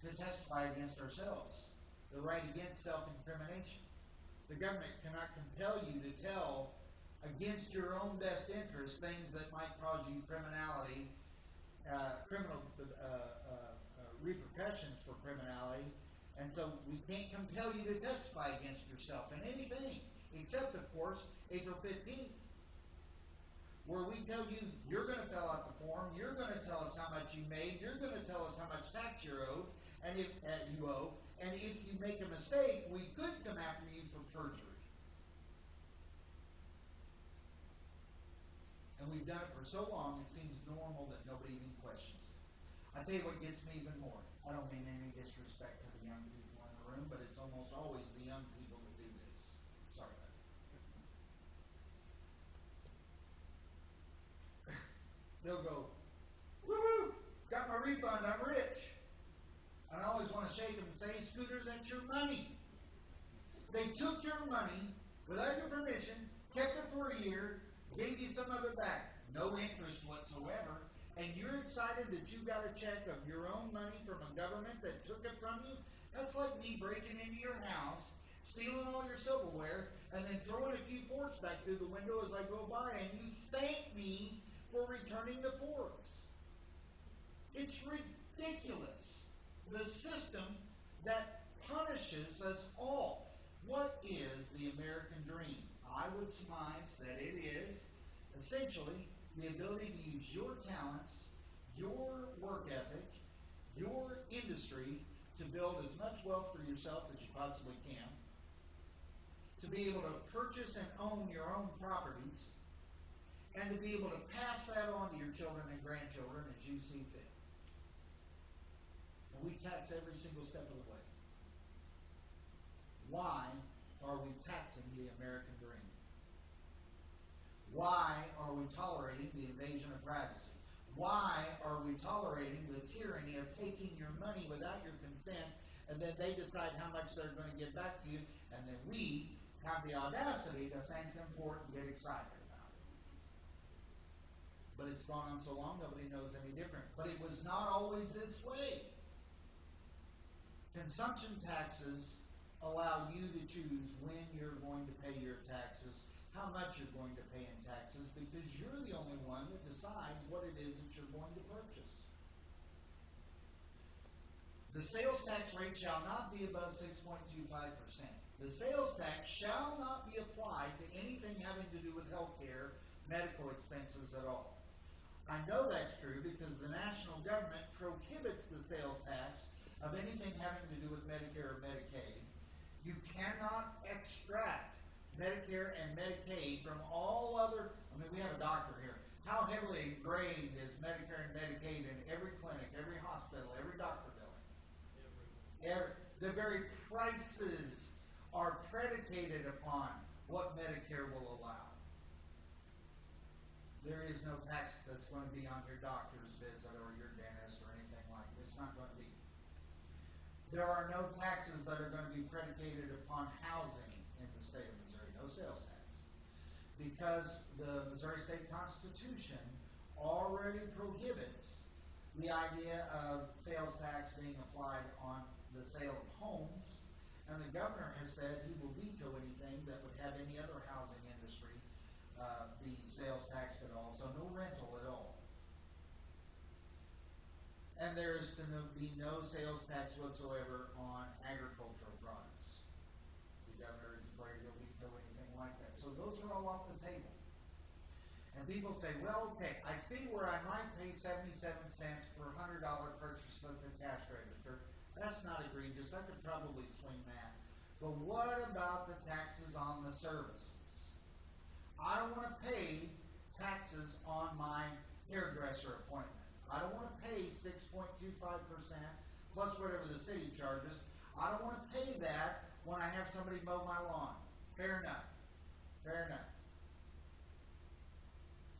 to testify against ourselves, the right against self-incrimination. The government cannot compel you to tell against your own best interest things that might cause you criminality, criminal repercussions for criminality, and so we can't compel you to testify against yourself in anything, except, of course, April 15th, where we tell you, you're going to fill out the form, you're going to tell us how much you made, you're going to tell us how much tax you're owed, and if you owe, and if you make a mistake, we could come after you for perjury. And we've done it for so long, it seems normal that nobody even questions it. I tell you what gets me even more. I don't mean any disrespect to the young people in the room, but it's almost always the young people that do this. Sorry about that. They'll go, woo-hoo, got my refund, I'm rich. And I always want to shake them and say, Scooter, that's your money. They took your money without your permission, kept it for a year, gave you some of it back. No interest whatsoever. And you're excited that you got a check of your own money from a government that took it from you? That's like me breaking into your house, stealing all your silverware, and then throwing a few forks back through the window as I go by, and you thank me for returning the forks. It's ridiculous. The system that punishes us all. What is the American dream? I would surmise that it is essentially the ability to use your talents, your work ethic, your industry to build as much wealth for yourself as you possibly can, to be able to purchase and own your own properties, and to be able to pass that on to your children and grandchildren as you see fit. And we tax every single step of the way. Why are we taxing the American dream? Why are we tolerating the invasion of privacy? Why are we tolerating the tyranny of taking your money without your consent, and then they decide how much they're going to give back to you, and then we have the audacity to thank them for it and get excited about it? But it's gone on so long, nobody knows any different. But it was not always this way. Consumption taxes allow you to choose when you're going to pay your taxes, how much you're going to pay in taxes, because you're the only one that decides what it is that you're going to purchase. The sales tax rate shall not be above 6.25%. The sales tax shall not be applied to anything having to do with health care, medical expenses at all. I know that's true because the national government prohibits the sales tax of anything having to do with Medicare or Medicaid. You cannot extract Medicare and Medicaid from all other, we have a doctor here. How heavily ingrained is Medicare and Medicaid in every clinic, every hospital, every doctor building? The very prices are predicated upon what Medicare will allow. There is no tax that's going to be on your doctor's visit or your dentist or anything like this. It's not going to be. There are no taxes that are going to be predicated upon housing in the state of Missouri. No sales tax. Because the Missouri State Constitution already prohibits the idea of sales tax being applied on the sale of homes, and the governor has said he will veto anything that would have any other housing industry be sales taxed at all, so no rental at all. And there is to be no sales tax whatsoever on agricultural products. The governor is afraid he'll veto anything like that. So those are all off the table. And people say, well, okay, I see where I might pay 77 cents per $100 purchase at the cash register. That's not egregious. I could probably swing that. But what about the taxes on the services? I don't want to pay taxes on my hairdresser appointment. I don't want to pay 6.25% plus whatever the city charges. I don't want to pay that when I have somebody mow my lawn. Fair enough. Fair enough.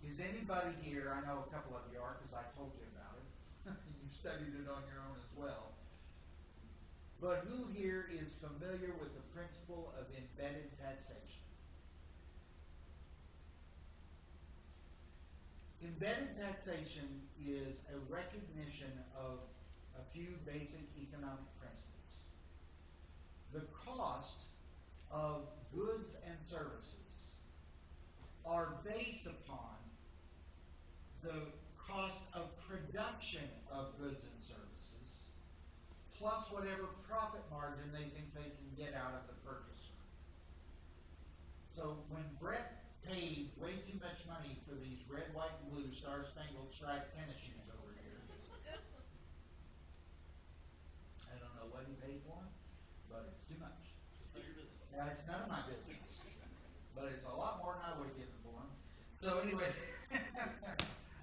Is anybody here, I know a couple of you are because I told you about it. You studied it on your own as well. But who here is familiar with the principle of embedded taxation? Embedded taxation is a recognition of a few basic economic principles. The cost of goods and services are based upon the cost of production of goods and services, plus whatever profit margin they think they can get out of the purchaser. So when Brett paid way too much money for these red, white, and blue star-spangled striped tennis shoes over here, I don't know what he paid for them, but it's too much. Yeah, it's none of my business, but it's a lot more than I would have given for them. So anyway,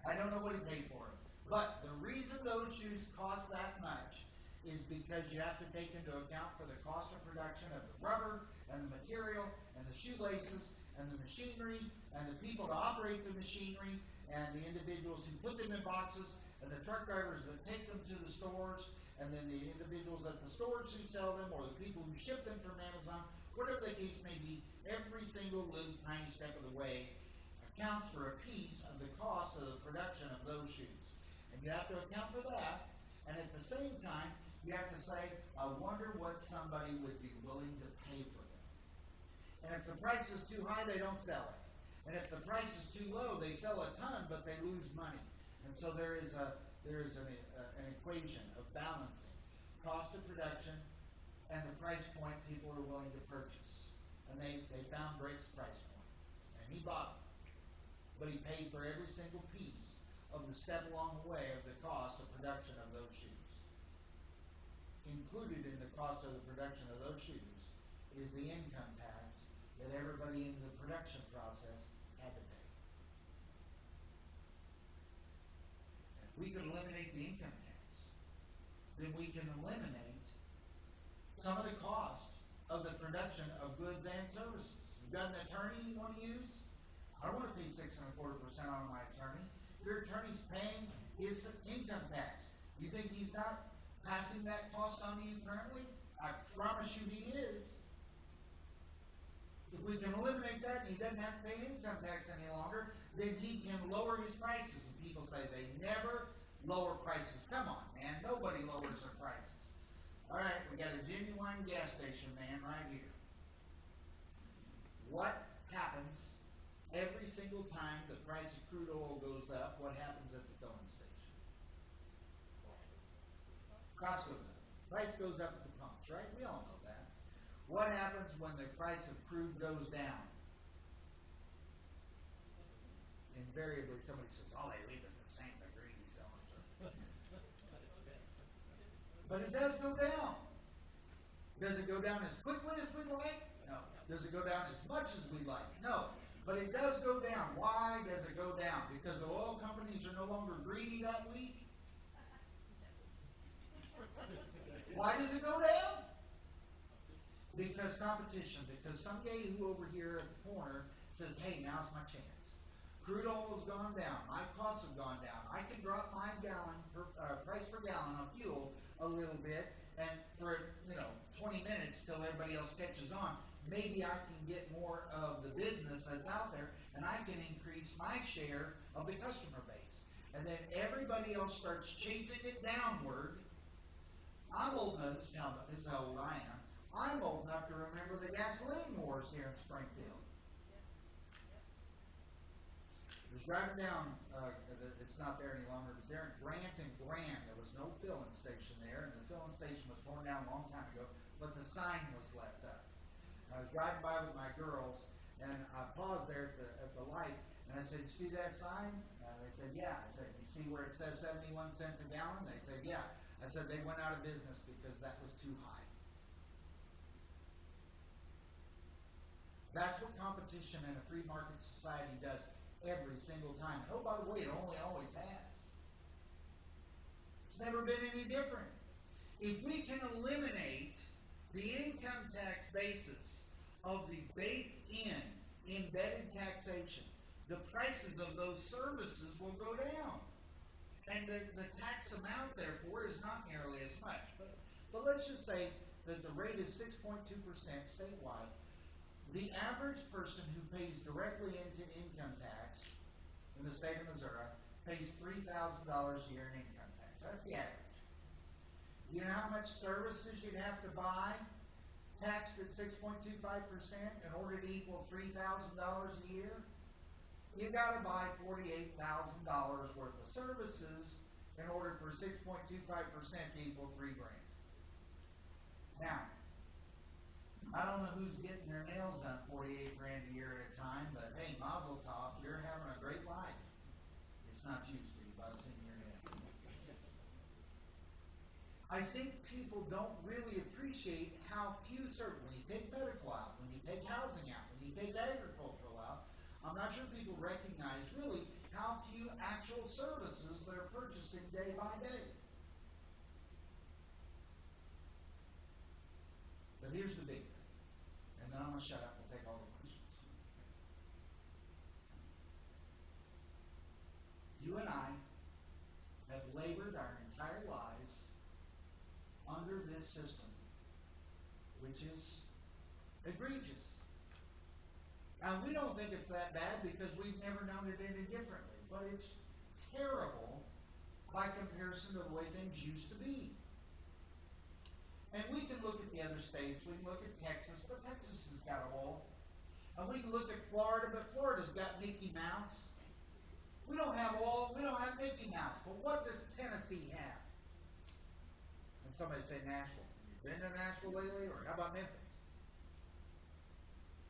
I don't know what he paid for them. But the reason those shoes cost that much is because you have to take into account for the cost of production of the rubber and the material and the shoelaces and the machinery and the people to operate the machinery and the individuals who put them in boxes and the truck drivers that take them to the stores and then the individuals at the stores who sell them or the people who ship them from Amazon, whatever the case may be. Every single little tiny step of the way accounts for a piece of the cost of the production of those shoes. And you have to account for that, and at the same time, you have to say, I wonder what somebody would be willing to pay for them. And if the price is too high, they don't sell it. And if the price is too low, they sell a ton, but they lose money. And so there is an equation of balancing cost of production and the price point people are willing to purchase. And they found Brett's price point. And he bought it. But he paid for every single piece of the step along the way of the cost of production of those shoes. Included in the cost of the production of those shoes is the income tax that everybody in the production process had to pay. we could eliminate the income tax. Then we can eliminate some of the cost of the production of goods and services. You've got an attorney you want to use? I don't want to pay 6.25% on my attorney. Your attorney's paying his income tax. You think he's not passing that cost on to you currently? I promise you he is. If we can eliminate that and he doesn't have to pay income tax any longer, then he can lower his prices. And people say they never lower prices. Come on, man. Nobody lowers their prices. All right, we got a genuine gas station man right here. What happens every single time the price of crude oil goes up? What happens at the filling station? Cost goes up. Price goes up at the pumps, right? We all know that. What happens when the price of crude goes down? Invariably, somebody says, "Oh, they leave it the same. They're greedy sellers." But it does go down. Does it go down as quickly as we'd like? No. Does it go down as much as we'd like? No. But it does go down. Why does it go down? Because the oil companies are no longer greedy that week? Why does it go down? Because competition. Because some guy who over here at the corner says, "Hey, now's my chance. Crude oil has gone down. My costs have gone down. I can drop my price per gallon on fuel a little bit, and for 20 minutes till everybody else catches on, maybe I can get more of the business that's out there, and I can increase my share of the customer base." And then everybody else starts chasing it downward. I'm old enough, this is how old I am. I'm old enough to remember the gasoline wars here in Springfield. I was driving down, it's not there any longer, but there in Grant and Grand, there was no filling station there, and the filling station was torn down a long time ago, but the sign was left up. I was driving by with my girls, and I paused there at the light, and I said, "You see that sign?" They said, "Yeah." I said, "You see where it says 71 cents a gallon?" They said, "Yeah." I said, "They went out of business because that was too high." That's what competition in a free market society does every single time. Oh, by the way, it only always has. It's never been any different. If we can eliminate the income tax basis of the baked-in embedded taxation, the prices of those services will go down. And the tax amount, therefore, is not nearly as much. But let's just say that the rate is 6.2% statewide. The average person who pays directly into income tax in the state of Missouri pays $3,000 a year in income tax. That's the average. You know how much services you'd have to buy taxed at 6.25% in order to equal $3,000 a year? You got to buy $48,000 worth of services in order for 6.25% to equal $3,000. Now, I don't know who's getting their nails done $48,000 a year at a time, but hey, mazel tov, you're having a great life. It's not you, Steve, I've seen your nails. I think people don't really appreciate how few services. When you take medical out, when you take housing out, when you take agricultural out, I'm not sure people recognize really how few actual services they're purchasing day by day. But here's the big thing, and then I'm going to shut up and take all the questions. You and I have labored our entire lives under this system, which is egregious. Now, we don't think it's that bad because we've never known it any differently, but it's terrible by comparison to the way things used to be. And we can look at the other states, we can look at Texas, but Texas has got a wall. And we can look at Florida, but Florida's got Mickey Mouse. We don't have Mickey Mouse, but what does Tennessee have? And somebody say Nashville. Have you been to Nashville lately, or how about Memphis?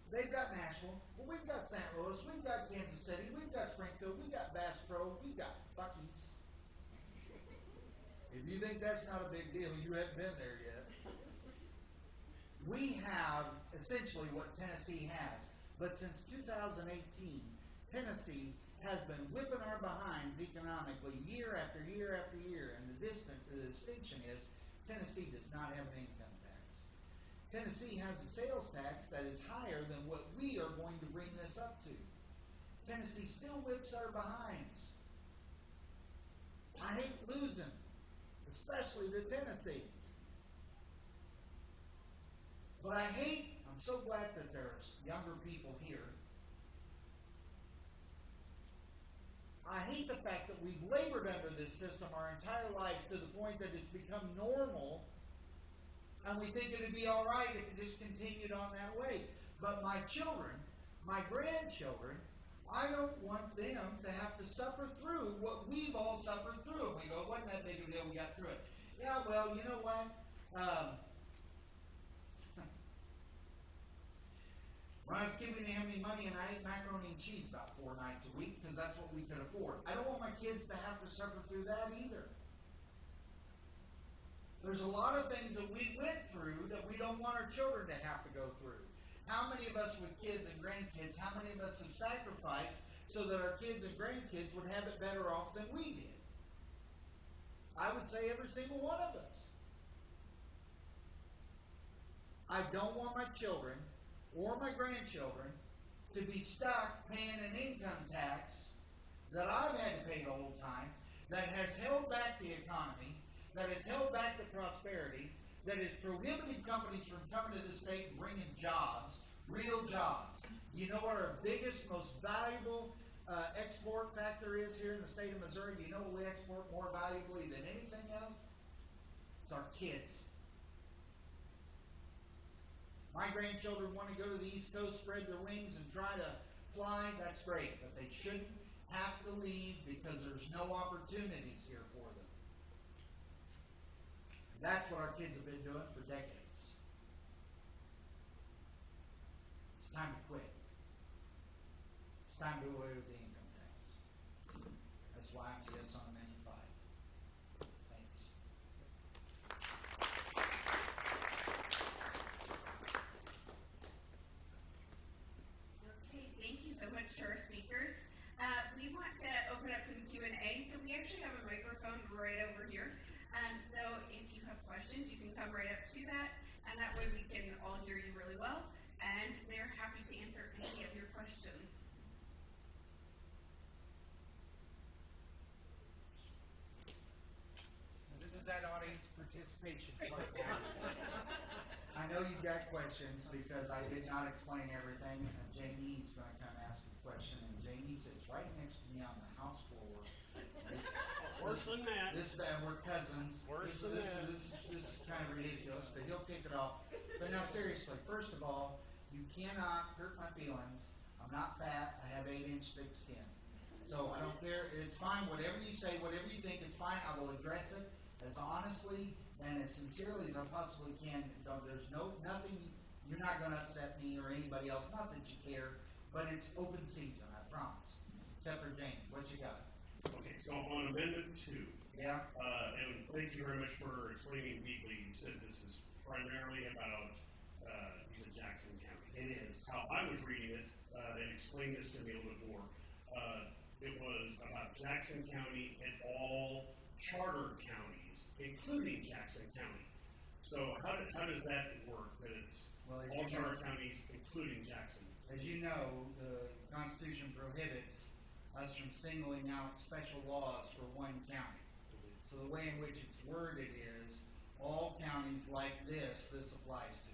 They've got Nashville. Well, we've got St. Louis. We've got Kansas City. We've got Springfield. We've got Bass Pro. We've got Buc-ee's. If you think that's not a big deal, you haven't been there yet. We have essentially what Tennessee has. But since 2018, Tennessee has been whipping our behinds economically year after year after year, and the distinction is Tennessee does not have an income tax. Tennessee has a sales tax that is higher than what we are going to bring this up to. Tennessee still whips our behinds. I hate losing, especially to Tennessee. But I'm so glad that there's younger people here. I hate the fact that we've labored under this system our entire life to the point that it's become normal, and we think it'd be all right if it just continued on that way. But my children, my grandchildren, I don't want them to have to suffer through what we've all suffered through. And we go, wasn't that big of a deal? We got through it. Yeah, well, you know what? When I was giving Emily money and I ate macaroni and cheese about 4 nights a week because that's what we could afford. I don't want my kids to have to suffer through that either. There's a lot of things that we went through that we don't want our children to have to go through. How many of us with kids and grandkids, how many of us have sacrificed so that our kids and grandkids would have it better off than we did? I would say every single one of us. I don't want my children or my grandchildren to be stuck paying an income tax that I've had to pay the whole time, that has held back the economy, that has held back the prosperity, that has prohibited companies from coming to the state and bringing jobs, real jobs. You know what our biggest, most valuable export factor is here in the state of Missouri? Do you know what we export more valuably than anything else? It's our kids. My grandchildren want to go to the East Coast, spread their wings, and try to fly. That's great, but they shouldn't have to leave because there's no opportunities here for them. That's what our kids have been doing for decades. It's time to quit. It's time to do away with the income tax. That's why I'm a yes on Amendment 5. Thanks. Okay, thank you so much to our speakers. We want to open up some Q&A, so we actually have a microphone right over here. So if you have questions, you can come right up to that, and that way we can all hear you really well, and they're happy to answer any of your questions. This is that audience participation part. I know you've got questions because I did not explain everything, and Jamie's going to come ask a question, and Jamie sits right next to me on the house floor. Worse than that. We're cousins. Worse than that. This is kind of ridiculous, but he'll kick it off. But now seriously, first of all, you cannot hurt my feelings. I'm not fat. I have 8-inch thick skin. So I don't care. It's fine. Whatever you say, whatever you think, it's fine. I will address it as honestly and as sincerely as I possibly can. There's nothing. You're not going to upset me or anybody else. Not that you care, but it's open season. I promise. Except for James. What you got? Okay, so on Amendment 2, Yeah. and thank you very much for explaining deeply. You said this is primarily about you said Jackson County. It is. How I was reading it, and explain this to me a little bit more. It was about Jackson County and all charter counties, including Jackson County. So how does that work? That it's Well, as all you charter know- counties, including Jackson. As you know, the Constitution prohibits us from singling out special laws for one county. So the way in which it's worded is, all counties like this applies to.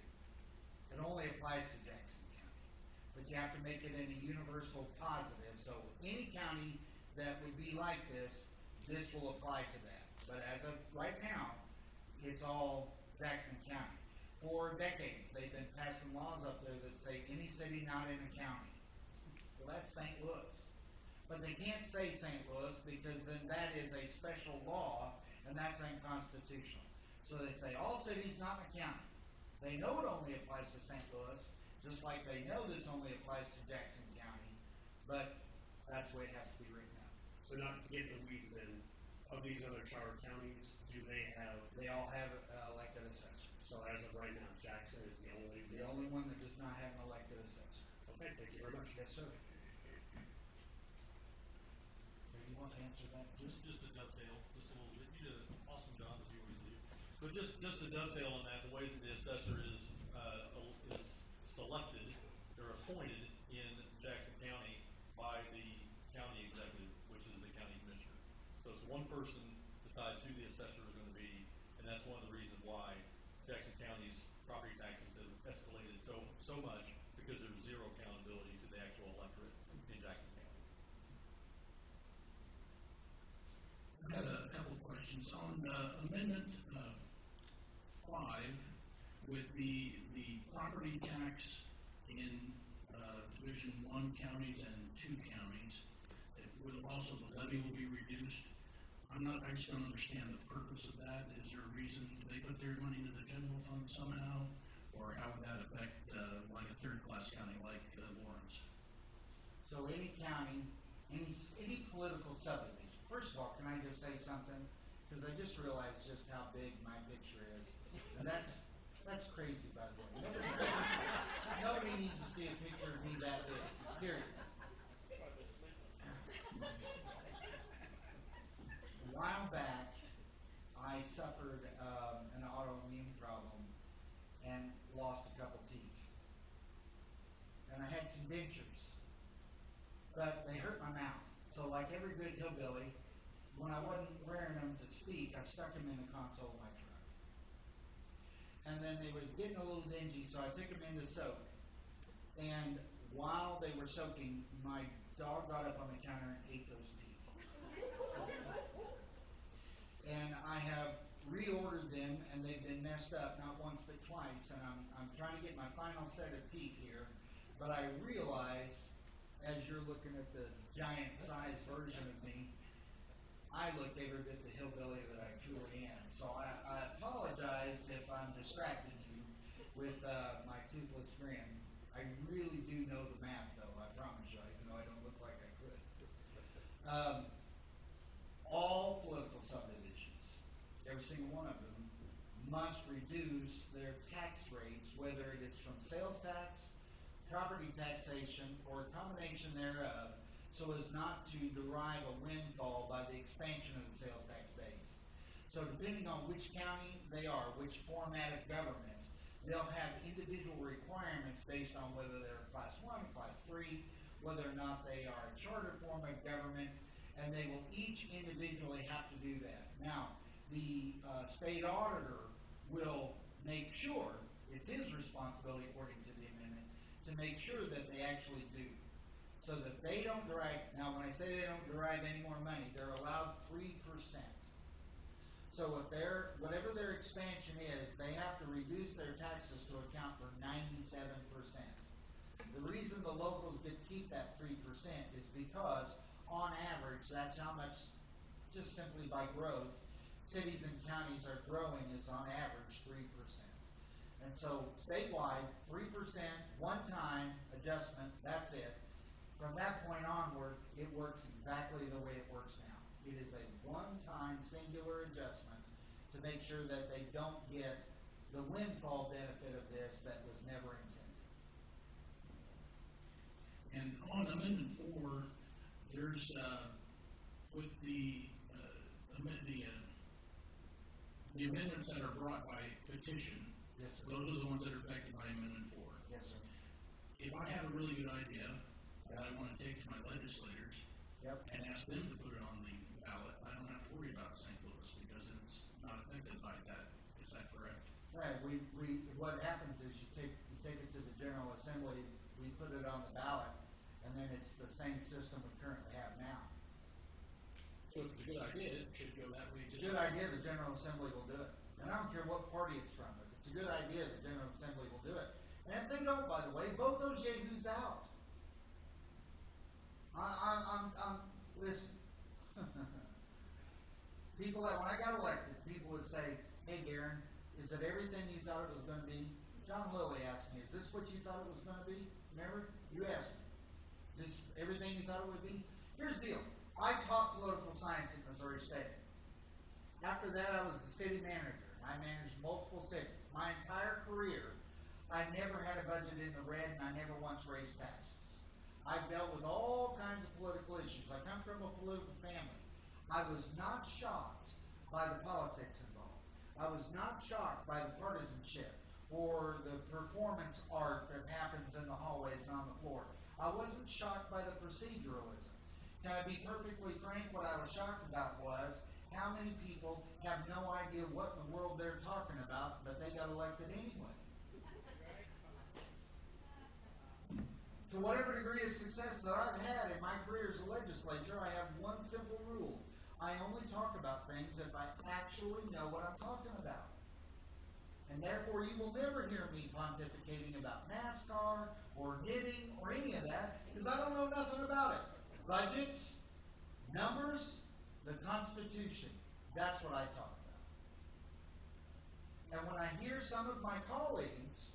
It only applies to Jackson County. But you have to make it in a universal positive. So any county that would be like this will apply to that. But as of right now, it's all Jackson County. For decades, they've been passing laws up there that say any city not in a county. Well, that's St. Louis. But they can't say St. Louis because then that is a special law and that's unconstitutional. So they say all cities not in a county. They know it only applies to St. Louis, just like they know this only applies to Jackson County, but that's the way it has to be written out. So not to get the weeds then, of these other charter counties, do they have, They all have elected assessors. so as of right now, Jackson is the only one that does not have an elected assessor. Okay, thank you very much. Yes, sir. answer that too? Just to dovetail, just a little bit, you did an awesome job as you always do. But just to dovetail on that, the way that the assessor is selected or appointed in Jackson County by the county executive, which is the county commissioner. So it's one person decides who the assessor is going to be, and that's one of the reasons why Jackson County's property taxes have escalated so much, because there's zero accountability to the actual electorate in Jackson County. I had a couple of questions on amendment 5 with the property tax in Division 1 counties and 2 counties. It will also, the levy will be reduced. I just don't understand the purpose of that. Is there a reason they put their money into the general fund somehow? Or how would that affect like a third-class county like Lawrence? So any county, any political subdivision. First of all, can I just say something? Because I just realized just how big my picture is. And that's crazy, by the way. Nobody needs to see a picture of me that big, period. A while back, I suffered an autoimmune problem and lost a couple teeth. And I had some dentures. But they hurt my mouth. So like every good hillbilly, when I wasn't wearing them to speak, I stuck them in the console of my truck. And then they was getting a little dingy, so I took them in to soak. And while they were soaking, my dog got up on the counter and ate those teeth. And I have reordered them, and they've been messed up, not once but twice. And I'm trying to get my final set of teeth here. But I realize, as you're looking at the giant-sized version of me, I look every bit the hillbilly that I truly am. So I apologize if I'm distracting you with my toothless grin. I really do know the math, though, I promise you, even though I don't look like I could. All political subdivisions, every single one of them, must reduce their tax rates, whether it is from sales tax, property taxation, or a combination thereof, so as not to derive a windfall by the expansion of the sales tax base. So depending on which county they are, which format of government, they'll have individual requirements based on whether they're class 1, class 3, whether or not they are a charter form of government, and they will each individually have to do that. Now, the state auditor will make sure, it's his responsibility according to the amendment, to make sure that they actually do. So that they don't derive, now when I say they don't derive any more money, they're allowed 3%. So if whatever their expansion is, they have to reduce their taxes to account for 97%. The reason the locals get to keep that 3% is because, on average, that's how much, just simply by growth, cities and counties are growing is on average 3%. And so statewide, 3%, one-time adjustment, that's it. From that point onward, it works exactly the way it works now. It is a one-time singular adjustment to make sure that they don't get the windfall benefit of this that was never intended. And on Amendment 4, there's with the amendments that are brought by petition. Yes, sir. Those are the ones that are affected by Amendment 4. Yes, sir. If I have a really good idea that I want to take to my legislators and ask them to put it on the ballot, I don't have to worry about St. Louis because it's not affected by that. Is that correct? Right. What happens is you take it to the General Assembly, we put it on the ballot, and then it's the same system we currently have now. So if it's a good idea, it should go that way. It's a good idea, the General Assembly will do it. And I don't care what party it's from. If it's a good idea, the General Assembly will do it. And if they don't, by the way, vote those yahoos out. Listen. People that, when I got elected, people would say, hey, Darin, is it everything you thought it was going to be? John Lilly asked me, is this what you thought it was going to be? Remember? You asked me. Is this everything you thought it would be? Here's the deal. I taught political science at Missouri State. After that, I was the city manager. I managed multiple cities. My entire career, I never had a budget in the red, and I never once raised taxes. I've dealt with all kinds of political issues. I come from a political family. I was not shocked by the politics involved. I was not shocked by the partisanship or the performance art that happens in the hallways and on the floor. I wasn't shocked by the proceduralism. Can I be perfectly frank? What I was shocked about was how many people have no idea what in the world they're talking about, but they got elected anyway. To whatever degree of success that I've had in my career as a legislature, I have one simple rule. I only talk about things if I actually know what I'm talking about. And therefore, you will never hear me pontificating about NASCAR or knitting or any of that, because I don't know nothing about it. Budgets, numbers, the Constitution. That's what I talk about. And when I hear some of my colleagues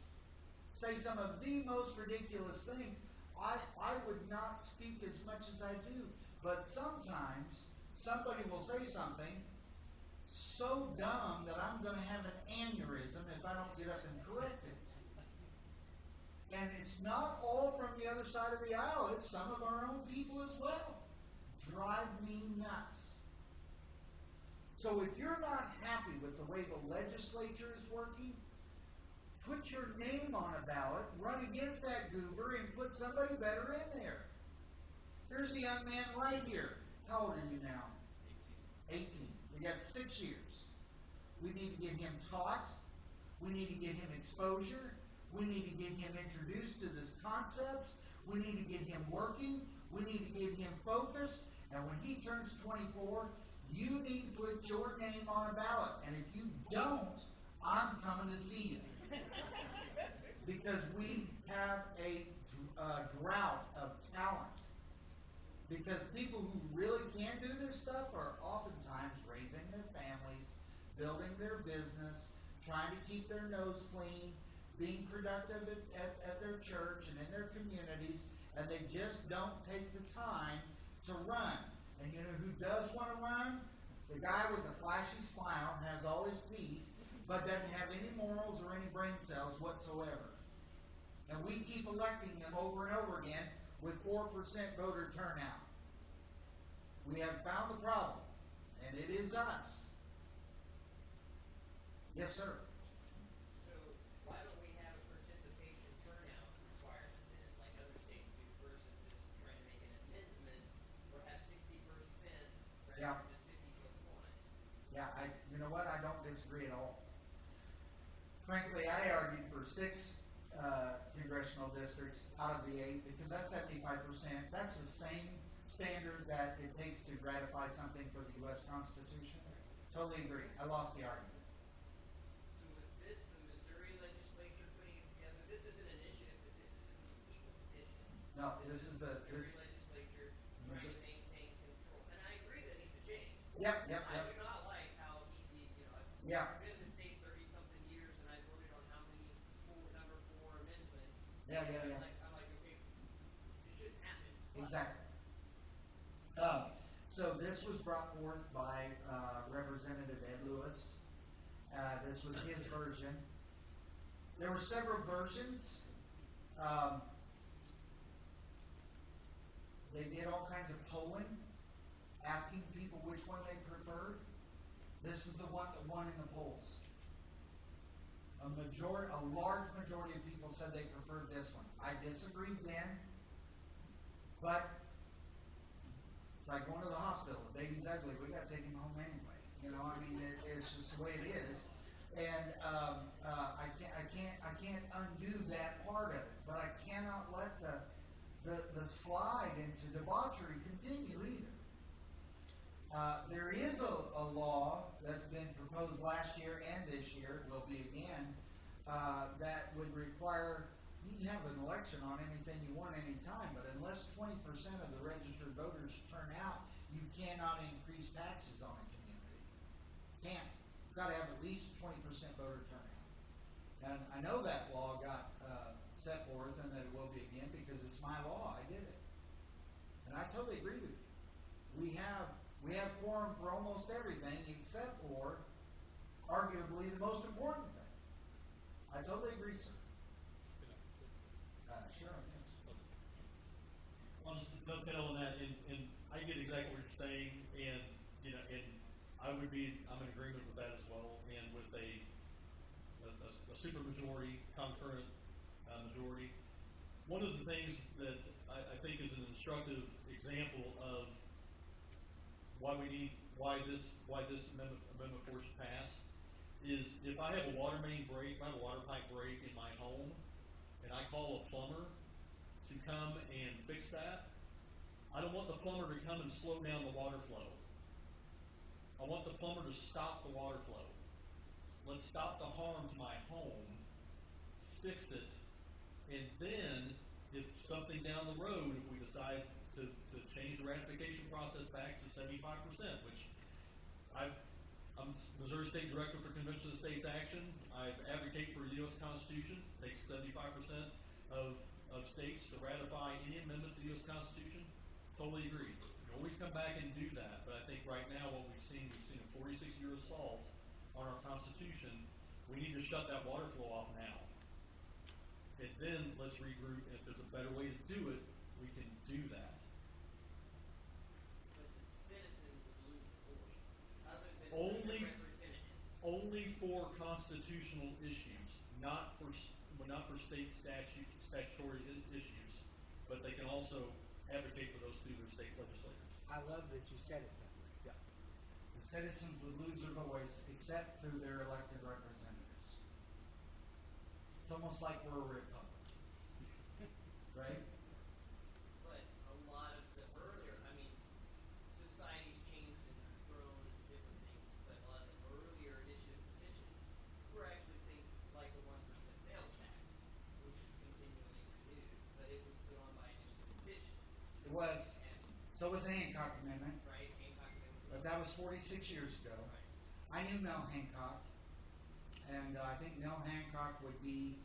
say some of the most ridiculous things, I would not speak as much as I do. But sometimes somebody will say something so dumb that I'm going to have an aneurysm if I don't get up and correct it. And it's not all from the other side of the aisle. It's some of our own people as well. Drive me nuts. So if you're not happy with the way the legislature is working, put your name on a ballot, run against that goober, and put somebody better in there. Here's the young man right here. How old are you now? 18. We got 6 years. We need to get him taught. We need to get him exposure. We need to get him introduced to this concepts. We need to get him working. We need to get him focused. And when he turns 24, you need to put your name on a ballot. And if you don't, I'm coming to see you. Because we have a drought of talent. Because people who really can do this stuff are oftentimes raising their families, building their business, trying to keep their nose clean, being productive at their church and in their communities, and they just don't take the time to run. And you know who does want to run? The guy with the flashy smile, has all his teeth, but doesn't have any morals or any brain cells whatsoever. And we keep electing them over and over again with 4% voter turnout. We have found the problem, and it is us. Yes, sir. So why don't we have a participation turnout requirement then, like other states do, versus just trying to make an amendment or have 60% rather Yeah. than just 50 plus 1? Yeah, you know what? I don't disagree at all. Frankly, I argued for 6 congressional districts out of the 8 because that's 75%. That's the same standard that it takes to ratify something for the U.S. Constitution. Totally agree. I lost the argument. So was this the Missouri legislature putting it together? This isn't an initiative. This isn't a people petition. No, this is the... Missouri legislature trying to maintain control. And I agree that needs to change. Yep. I do not like how easy, I've Yeah. been in the state 30-something years, and I've voted on how many number 4 amendments. Yeah. I'm like, okay, it shouldn't happen. Exactly. So this was brought forth by Representative Ed Lewis. This was his version. There were several versions. They did all kinds of polling, asking people which one they preferred. This is the one that won in the polls. A large majority of people said they preferred this one. I disagreed then, but it's like going to the hospital. The baby's ugly. We got to take him home anyway. It's just the way it is. And I can't undo that part of it. But I cannot let the slide into debauchery continue either. There is a law that's been proposed last year and this year, will be again, that would require you can have an election on anything you want anytime, but unless 20% of the registered voters turn out, you cannot increase taxes on a community. Can't. You've got to have at least 20% voter turnout. And I know that law got set forth and that it will be again because it's my law. I did it. And I totally agree with you. We have quorum for almost everything except for arguably the most important thing. I totally agree, sir. Sure. I'll just dovetail on that, and I get exactly what you're saying, and I'm in agreement with that as well, and with a super majority, concurrent, majority. One of the things that I think is an instructive example of why this amendment 4 should pass is if I have a water main break, if I have a water pipe break in my home, and I call a plumber to come and fix that, I don't want the plumber to come and slow down the water flow. I want the plumber to stop the water flow. Let's stop the harm to my home, fix it, and then if something down the road, if we decide to change the ratification process back to 75%, which I'm Missouri State Director for Convention of States Action. I advocate for the U.S. Constitution. It takes 75% of states to ratify any amendment to the U.S. Constitution. Totally agree. You can always come back and do that, but I think right now what we've seen a 46-year assault on our Constitution. We need to shut that water flow off now. And then let's regroup, and if there's a better way to do it, we can do that. But the citizens would lose voice, other than Only- the representative. Only for constitutional issues, not for state statutory issues, but they can also advocate for those through their state legislators. I love that you said it that way. Yeah. The citizens would lose their voice except through their elected representatives. It's almost like we're a republic, right? But a lot of the earlier, I mean, society's changed and grown and different things, but a lot of the earlier initiative petitions were actually things like the 1% sales tax, which is continually renewed, but it was put on by initiative petition. It was. And, So was the Hancock Amendment, right, Hancock Amendment. but that was 46 years ago. I knew Mel Hancock, and I think Mel Hancock would be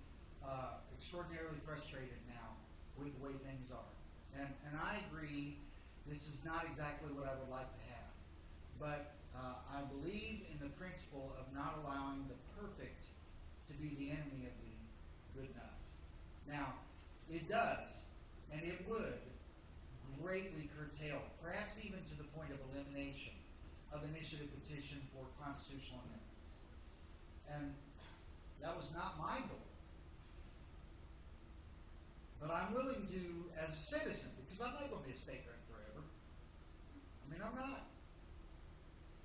extraordinarily frustrated now with the way things are. And I agree, this is not exactly what I would like to have. But I believe in the principle of not allowing the perfect to be the enemy of the good enough. Now, it does, and it would greatly curtail, perhaps even to the point of elimination, of initiative petition for constitutional amendments. And that was not my goal. But I'm willing to, as a citizen, because I'm not going to be a state rep forever. I mean, I'm not.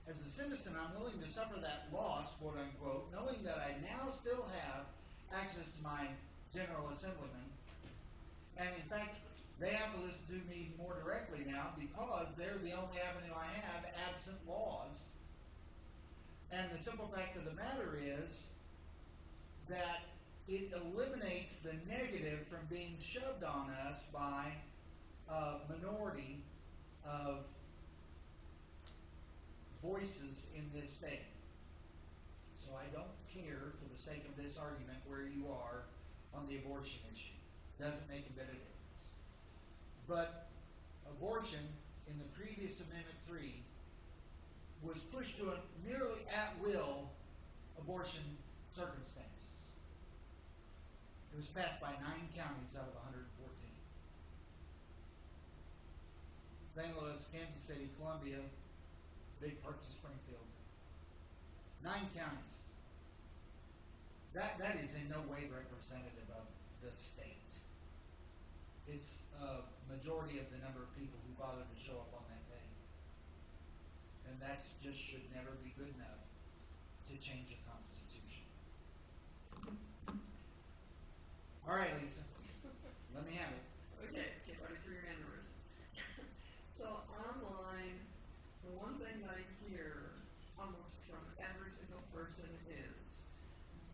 As a citizen, I'm willing to suffer that loss, quote unquote, knowing that I now still have access to my General Assemblyman. And in fact, they have to listen to me more directly now because they're the only avenue I have absent laws. And the simple fact of the matter is that it eliminates the negative from being shoved on us by a minority of voices in this state. So I don't care, for the sake of this argument, where you are on the abortion issue. Doesn't make a bit of difference. But abortion, in the previous Amendment 3, was pushed to a nearly at-will abortion circumstances. It was passed by 9 counties out of 114. St. Louis, Kansas City, Columbia, big parts of Springfield. 9 counties. That is in no way representative of the state. It's a majority of the number of people who bothered to show up on that day. And that just should never be good enough to change a constitution. All right, Lisa. Let me have it. Okay, get ready for your numbers. So online, the one thing that I hear almost from every single person is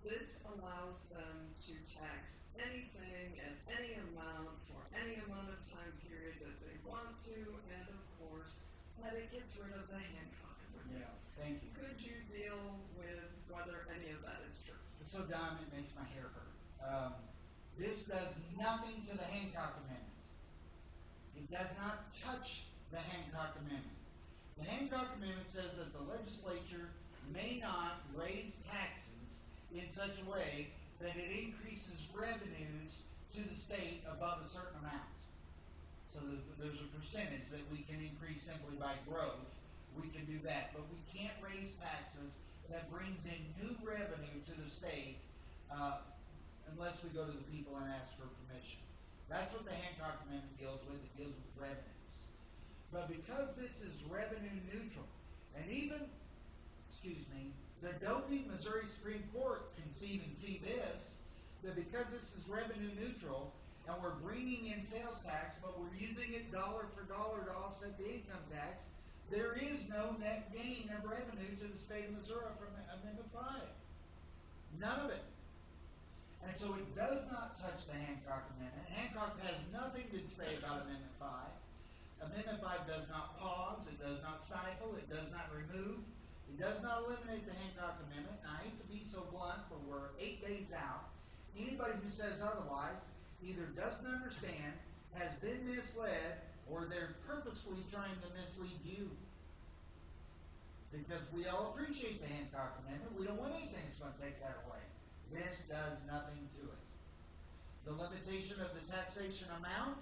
this allows them to tax anything and any amount for any amount of time period that they want to, and of course, that it gets rid of the Hancock Amendment. Yeah, thank you. Could you deal with whether any of that is true? It's so dumb it makes my hair hurt. This does nothing to the Hancock Amendment. It does not touch the Hancock Amendment. The Hancock Amendment says that the legislature may not raise taxes in such a way that it increases revenues to the state above a certain amount. So there's a percentage that we can increase simply by growth we can do that. But we can't raise taxes that brings in new revenue to the state unless we go to the people and ask for permission. That's what the Hancock Amendment deals with. It deals with revenues. But because this is revenue neutral, and even, the Dopey, Missouri Supreme Court can even see this, that because this is revenue neutral, and we're bringing in sales tax, but we're using it dollar for dollar to offset the income tax, there is no net gain of revenue to the state of Missouri from Amendment 5. None of it. And so it does not touch the Hancock Amendment. Hancock has nothing to say about Amendment 5. Amendment 5 does not pause, it does not stifle, it does not remove, it does not eliminate the Hancock Amendment. And I hate to be so blunt, but we're 8 days out. Anybody who says otherwise either doesn't understand, has been misled, or they're purposefully trying to mislead you. Because we all appreciate the Hancock Amendment. We don't want anything that's going to take that away. This does nothing to it. The limitation of the taxation amount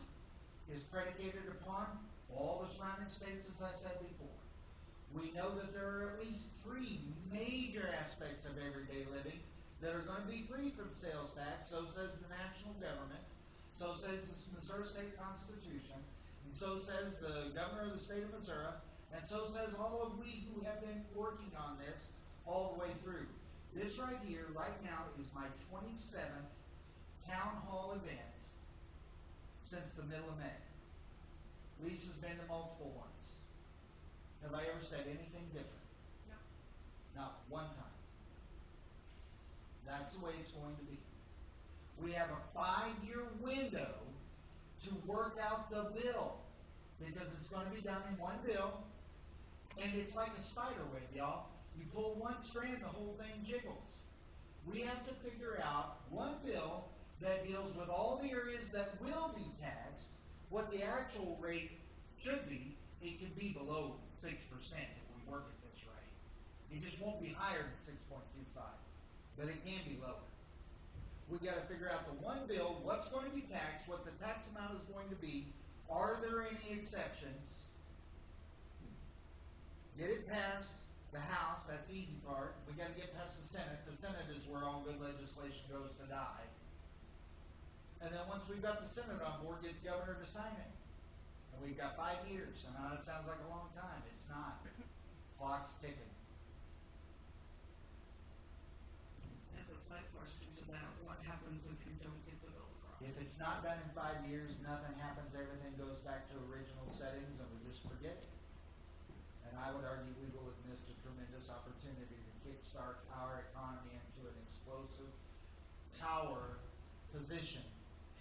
is predicated upon all the surrounding states, as I said before. We know that there are at least 3 major aspects of everyday living that are going to be free from sales tax. So says the national government, so says the Missouri State Constitution, and so says the governor of the state of Missouri, and so says all of we who have been working on this all the way through. This right here, right now, is my 27th town hall event since the middle of May. Lisa's been to multiple ones. Have I ever said anything different? No. Not one time. That's the way it's going to be. We have a 5-year window to work out the bill, because it's going to be done in one bill, and it's like a spider web, y'all. You pull one strand, the whole thing jiggles. We have to figure out one bill that deals with all the areas that will be taxed, what the actual rate should be. It can be below 6% if we work at this rate. It just won't be higher than 6.25, but it can be lower. We got to figure out the one bill, what's going to be taxed, what the tax amount is going to be. Are there any exceptions? Get it past the House, that's the easy part. We got to get past the Senate. The Senate is where all good legislation goes to die. And then once we've got the Senate on board, get the governor to sign it. And we've got 5 years. And I know it sounds like a long time. It's not. Clock's ticking. As a side question to that, what happens if you don't get the bill across? If it's not done in 5 years, nothing happens. Everything goes back to original settings, and we just forget it. And I would argue we will have missed a tremendous opportunity to kickstart our economy into an explosive power position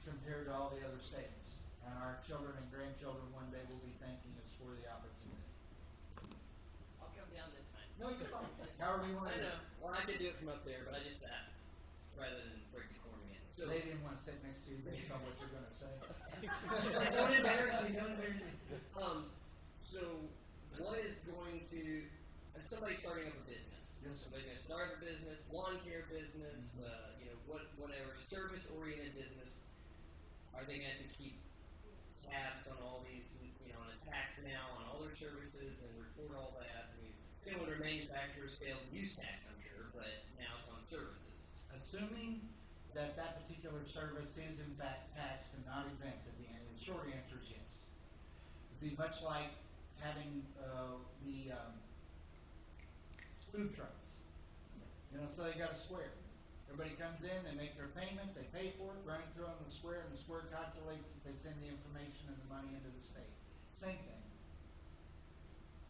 compared to all the other states. And our children and grandchildren one day will be thanking us for the opportunity. I'll come down this time. No, you're fine. However you want I to do know. it. Well, I could do it from up there, but I just rather than break the corner again. So They didn't want to sit next to you based on what you're going to say. she's like, don't embarrass me, don't embarrass me. So what is going to, if somebody's starting up a business, Yes. somebody's going to start a business, lawn care business, whatever, service-oriented business, are they going to have to keep tabs on all these, on a tax now, on all their services, and report all that? I mean, it's similar to manufacturer's sales and use tax, I'm sure, but now it's on services. Assuming that that particular service is in fact taxed and not exempt at the end, the short answer is yes. It'd be much like having the food trucks. So they got a square. Everybody comes in, they make their payment, they pay for it, running through on the square, and the square calculates that they send the information and the money into the state. Same thing.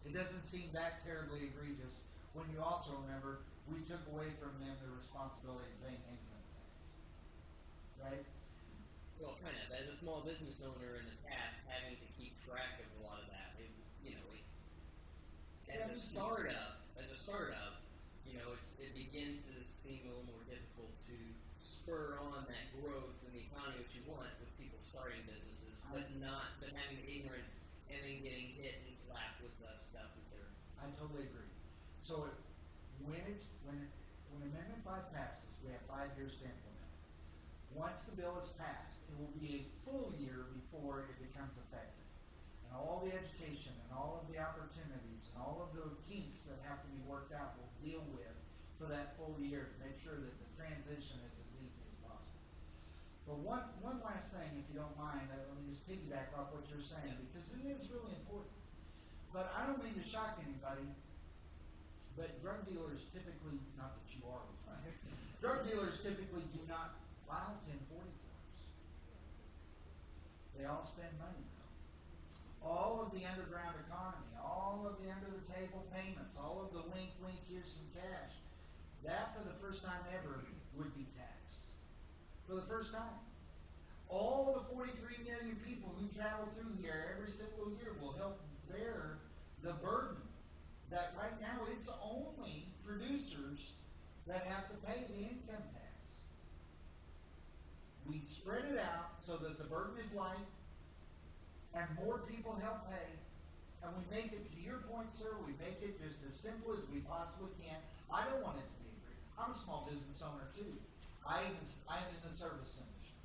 It doesn't seem that terribly egregious when you also remember we took away from them the responsibility of paying income tax. Right? Well, kind of. As a small business owner in the past, having to keep track of a lot of that, as a startup, it begins to seem a little more difficult to spur on that growth in the economy, which you want with people starting businesses, but having the ignorance and then getting hit and slapped with the stuff that they're. I totally agree. So when Amendment 5 passes, we have 5 years to implement it. Once the bill is passed, it will be a full year before it becomes effective. And all the education and all of the opportunities issues and all of the kinks that have to be worked out, we'll deal with for that full year to make sure that the transition is as easy as possible. But one last thing, if you don't mind, let me just piggyback off what you're saying, because it is really important. But I don't mean to shock anybody, but drug dealers typically, not that you are, drug dealers typically do not file 1040 forms. They all spend money though. All of the underground economy, all of the under the table payments, all of the wink, wink, here's some cash, that for the first time ever would be taxed. For the first time. All the 43 million people who travel through here every single year will help bear the burden that right now it's only producers that have to pay the income tax. We spread it out so that the burden is light and more people help pay, and we make it, to your point, sir, we make it just as simple as we possibly can. I don't want it to be free. I'm a small business owner too. I'm in the service industry.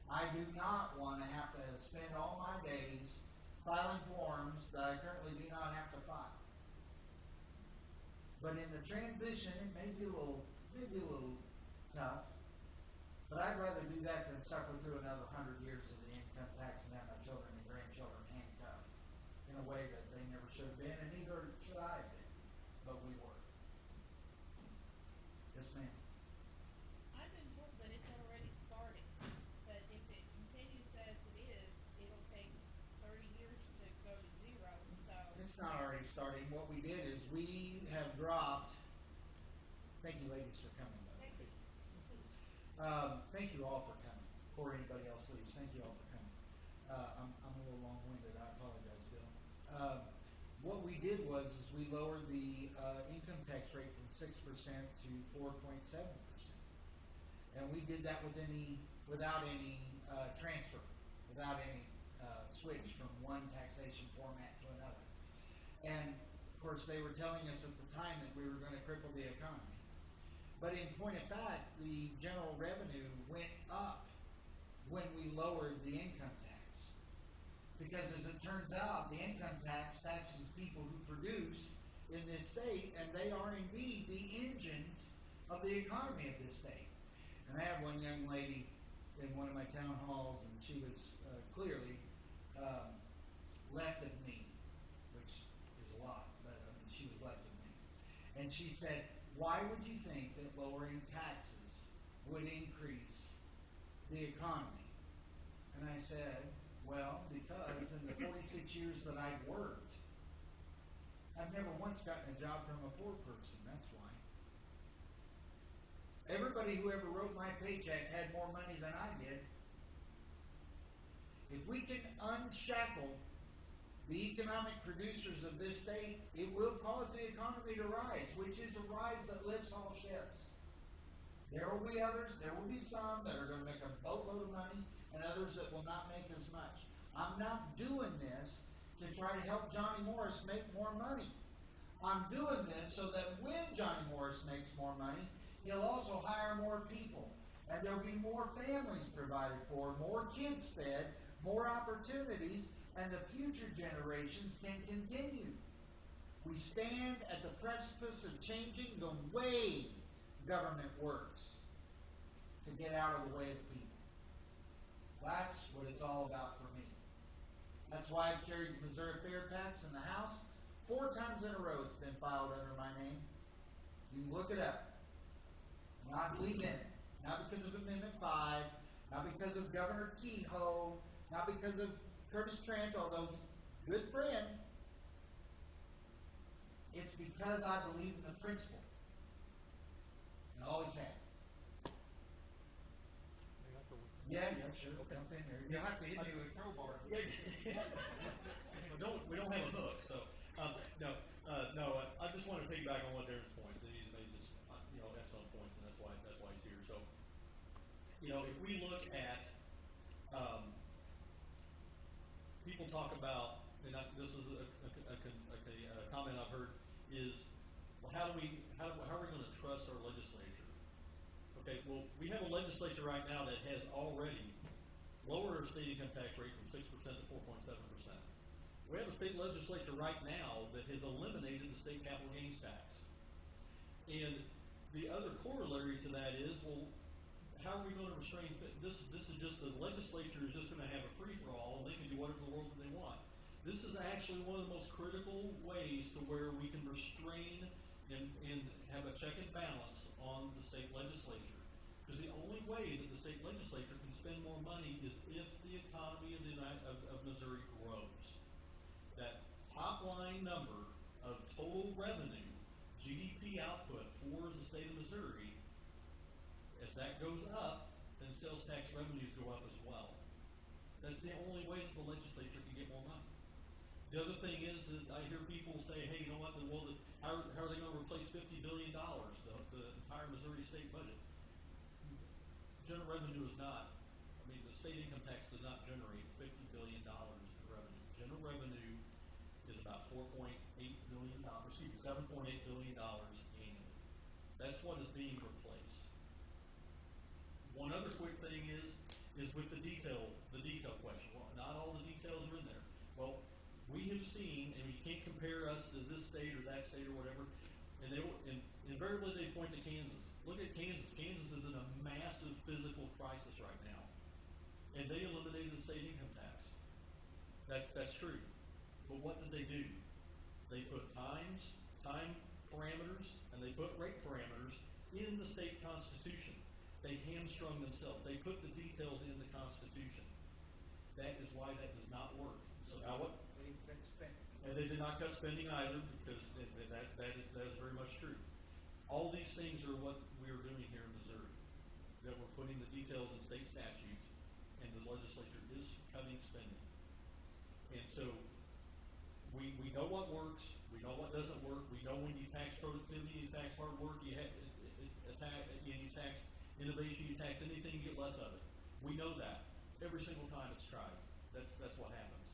I do not want to have to spend all my days filing forms that I currently do not have to file. But in the transition, it may be a little tough. But I'd rather do that than suffer through another 100 years of the income tax and have my children and grandchildren handcuffed in a way that they never should have been, and neither should I have been. But we were. Yes, ma'am. I've been told that it's already started, but if it continues as it is, it'll take 30 years to go to zero, so. It's not already starting. What we did is we have dropped, thank you ladies for coming. Thank you all for coming. Before anybody else leaves, thank you all for coming. I'm a little long-winded. I apologize, Bill. What we did was we lowered the income tax rate from 6% to 4.7%, and we did that without any transfer, without any switch from one taxation format to another. And of course, they were telling us at the time that we were going to cripple the economy. But in point of fact, the general revenue went up when we lowered the income tax. Because as it turns out, the income tax taxes people who produce in this state, and they are indeed the engines of the economy of this state. And I have one young lady in one of my town halls, and she was clearly left of me, which is a lot, but I mean, she was left of me. And she said, why would you think that lowering taxes would increase the economy? And I said, well, because in the 46 years that I've worked, I've never once gotten a job from a poor person, that's why. Everybody who ever wrote my paycheck had more money than I did. If we can unshackle the economic producers of this state, it will cause the economy to rise, which is a rise that lifts all ships. There will be others, there will be some that are going to make a boatload of money, and others that will not make as much. I'm not doing this to try to help Johnny Morris make more money. I'm doing this so that when Johnny Morris makes more money, he'll also hire more people. And there'll be more families provided for, more kids fed, more opportunities, and the future generations can continue. We stand at the precipice of changing the way government works to get out of the way of people. That's what it's all about for me. That's why I carried the Missouri Fair Tax in the House. 4 times in a row it's been filed under my name. You can look it up. And I believe in it. Not because of Amendment 5, not because of Governor Kehoe, not because of Curtis Trent, although good friend. It's because I believe in the principle. And I always have. Yeah, sure. Okay. Jump in there. You'll have to hit me with a crowbar. We don't have a hook, so I just want to piggyback on what Darin's points, and he's made this excellent points, and that's why he's here. So, if we look at people talk about, and this is a comment I've heard, is, well, how are we going to trust our legislature? Okay, well, we have a legislature right now that has already lowered our state income tax rate from 6% to 4.7%. We have a state legislature right now that has eliminated the state capital gains tax. And the other corollary to that is, well, how are we going to restrain, this is just, the legislature is just gonna have a free-for-all, and they can do whatever in the world that they want. This is actually one of the most critical ways to where we can restrain and have a check and balance on the state legislature. Because the only way that the state legislature can spend more money is if the economy of Missouri grows. That top line number of total revenue, GDP output for the state of Missouri, as that goes up, then sales tax revenues go up as well. That's the only way that the legislature can get more money. The other thing is that I hear people say, hey, you know what, well, how are they going to replace $50 billion, the entire Missouri state budget? General revenue is not, I mean, the state income tax does not generate $50 billion in revenue. General revenue is about $7.8 billion annually. That's what is being replaced. One other quick thing is with the detail question. Well, not all the details are in there. Well, we have seen, and you can't compare us to this state or that state or whatever, and invariably they point to Kansas. Look at Kansas. Kansas is in a massive physical crisis right now. And they eliminated the state income tax. That's true. But what did they do? They put time parameters, and they put rate parameters in the state constitution. They hamstrung themselves. They put the details in the Constitution. That is why that does not work. So now what? They cut spending. And they did not cut spending either, because that is very much true. All these things are what we are doing here in Missouri. That we're putting the details in state statutes, and the legislature is cutting spending. And so we know what works. We know what doesn't work. We know when you tax productivity, you tax hard work, you tax innovation, you tax anything, you get less of it. We know that every single time it's tried. That's what happens.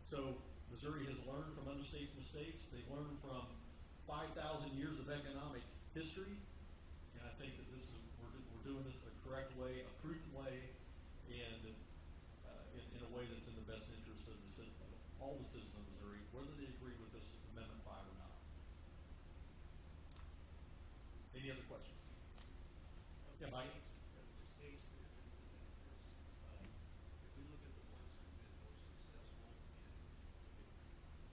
So Missouri has learned from other states' mistakes. They've learned from 5,000 years of economic history, and I think that we're doing this the correct way, a prudent way, and in a way that's in the best interest of all the citizens of Missouri, whether they agree with this Amendment 5 or not. Any other questions? Yeah, Mike? The states that have implemented this, if we look at the ones that have been most successful and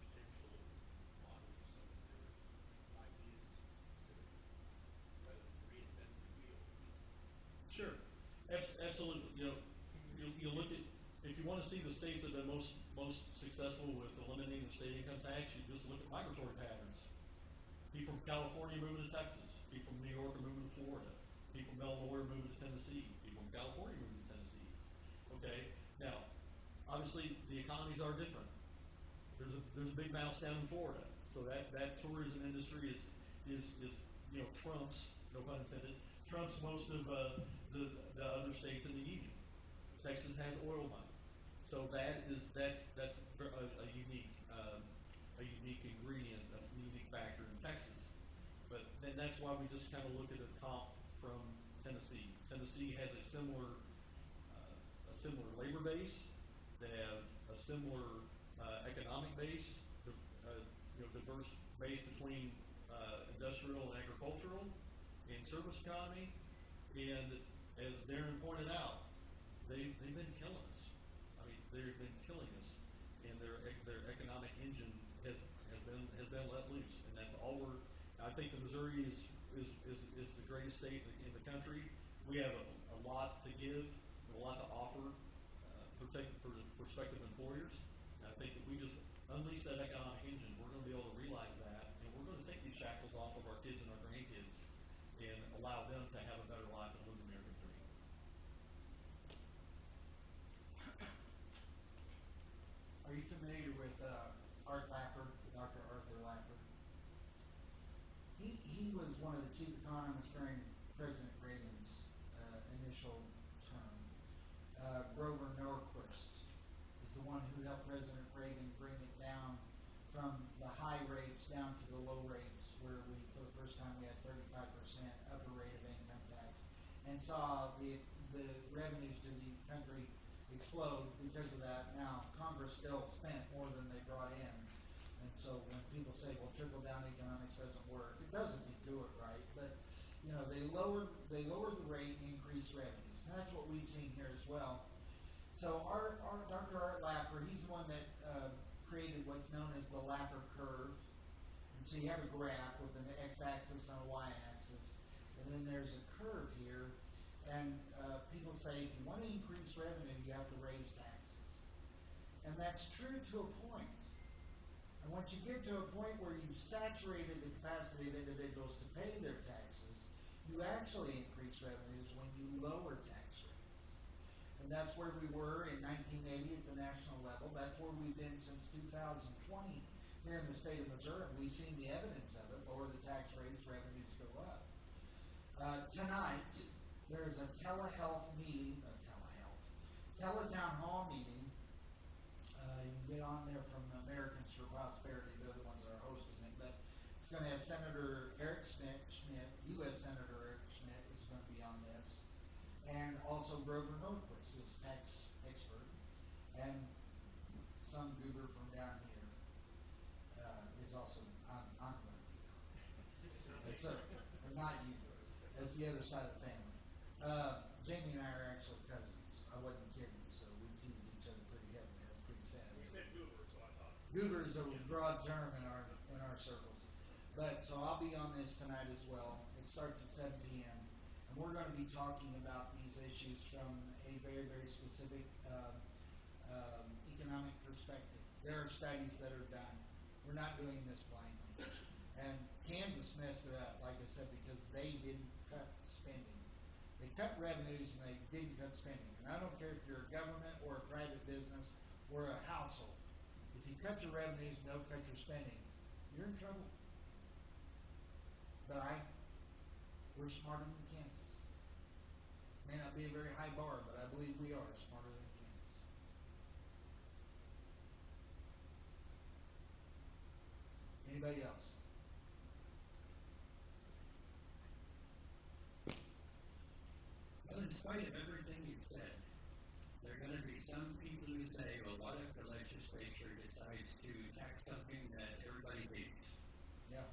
potential models of some of their ideas, rather than reinvent the wheel. Sure, absolutely. You look at, if you want to see the states that have been most successful with eliminating the state income tax, you just look at migratory patterns. People from California moving to Texas. People from New York are moving to Florida. People from Delaware moving to Tennessee. People from California moving to Tennessee. Okay, now, obviously the economies are different. There's a big mouse down in Florida, so that tourism industry is trumps, no pun intended, trumps most of the other states in the union. Texas has oil money, so that's a unique ingredient, a unique factor in Texas. But then that's why we just kind of look at a comp from Tennessee. Tennessee has a similar labor base. They have a similar economic base, diverse base between industrial and agricultural and service economy. And as Darin pointed out, they've been killing us. I mean, they've been killing us, and their economic engine has been let loose, and that's all we're. I think that Missouri is the greatest state in the country. We have a lot to give, a lot to offer, for prospective employers. And I think that we just unleash that economic engine, we're going to be able to realize that, and we're going to take these shackles off of our kids and our grandkids, and allow them to have a better life and live the American dream. Are you familiar with Art Laffer, Dr. Arthur Laffer? He was one of the chief economists during President Reagan's initial term. Grover Norquist is the one who helped President Reagan bring it down from the high rates down to the low rates, where we, for the first time, we had 35% upper rate of income tax, and saw the revenues to the country explode because of that. Now, Congress still spent more than they brought in. And so when people say, well, trickle-down economics doesn't work, it doesn't if you do it right. But, you know, they lowered the rate and increased revenues. And that's what we've seen here as well. So our Dr. Art Laffer, he's the one that created what's known as the Laffer curve. And so you have a graph with an x-axis and a y-axis. And then there's a curve here. And people say, if you want to increase revenue, you have to raise taxes. And that's true to a point. And once you get to a point where you've saturated the capacity of individuals to pay their taxes, you actually increase revenues when you lower tax rates. And that's where we were in 1980 at the national level. That's where we've been since 2020 here in the state of Missouri. We've seen the evidence of it. Lower the tax rates, revenues go up. Tonight, there's a telehealth meeting, teletown hall meeting. You can get on there from Americans for Prosperity. They're the ones that are hosting it. But it's going to have Senator Eric Schmidt, U.S. Senator Eric Schmidt is going to be on this. And also Grover Norquist, this tax expert. And some goober from down here is also, I'm going to be on. It's not you, it's the other side of the family. Jamie and I are actually cousins. I wasn't kidding, so we teased each other pretty heavily. That's pretty sad. You said goober, so I thought. Goober is a broad term in our circles. But so I'll be on this tonight as well. It starts at 7 p.m. and we're going to be talking about these issues from a very, very specific economic perspective. There are studies that are done. We're not doing this blindly. And Kansas messed it up, like I said, because they didn't cut spending. They cut revenues and they didn't cut spending. And I don't care if you're a government or a private business or a household. If you cut your revenues and don't cut your spending, you're in trouble. But we're smarter than Kansas. May not be a very high bar, but I believe we are smarter than Kansas. Anybody else? Well, in spite of everything you've said, there are going to be some people who say, well, what if the legislature decides to tax something that everybody hates? Yeah.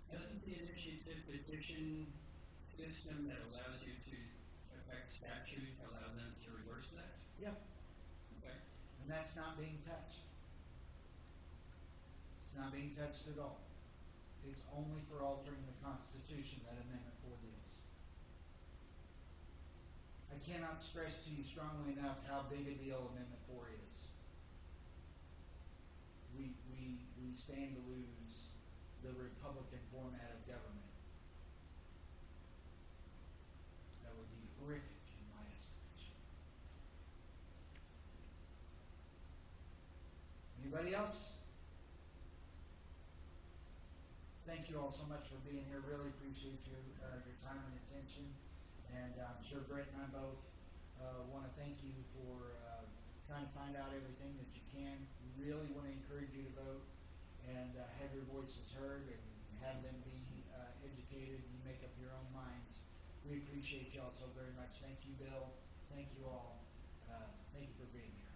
Doesn't the initiative petition system that allows you to affect statute allow them to reverse that? Yeah. Okay. And that's not being touched. It's not being touched at all. It's only for altering the Constitution that Amendment 4 deals. I cannot stress to you strongly enough how big a deal Amendment 4 is. We stand to lose the Republican format of government. That would be horrific in my estimation. Anybody else? Thank you all so much for being here. Really appreciate your time and attention. And I'm sure Brett and I both want to thank you for trying to find out everything that you can. We really want to encourage you to vote and have your voices heard and have them be educated and you make up your own minds. We appreciate you all so very much. Thank you, Bill. Thank you all. Thank you for being here.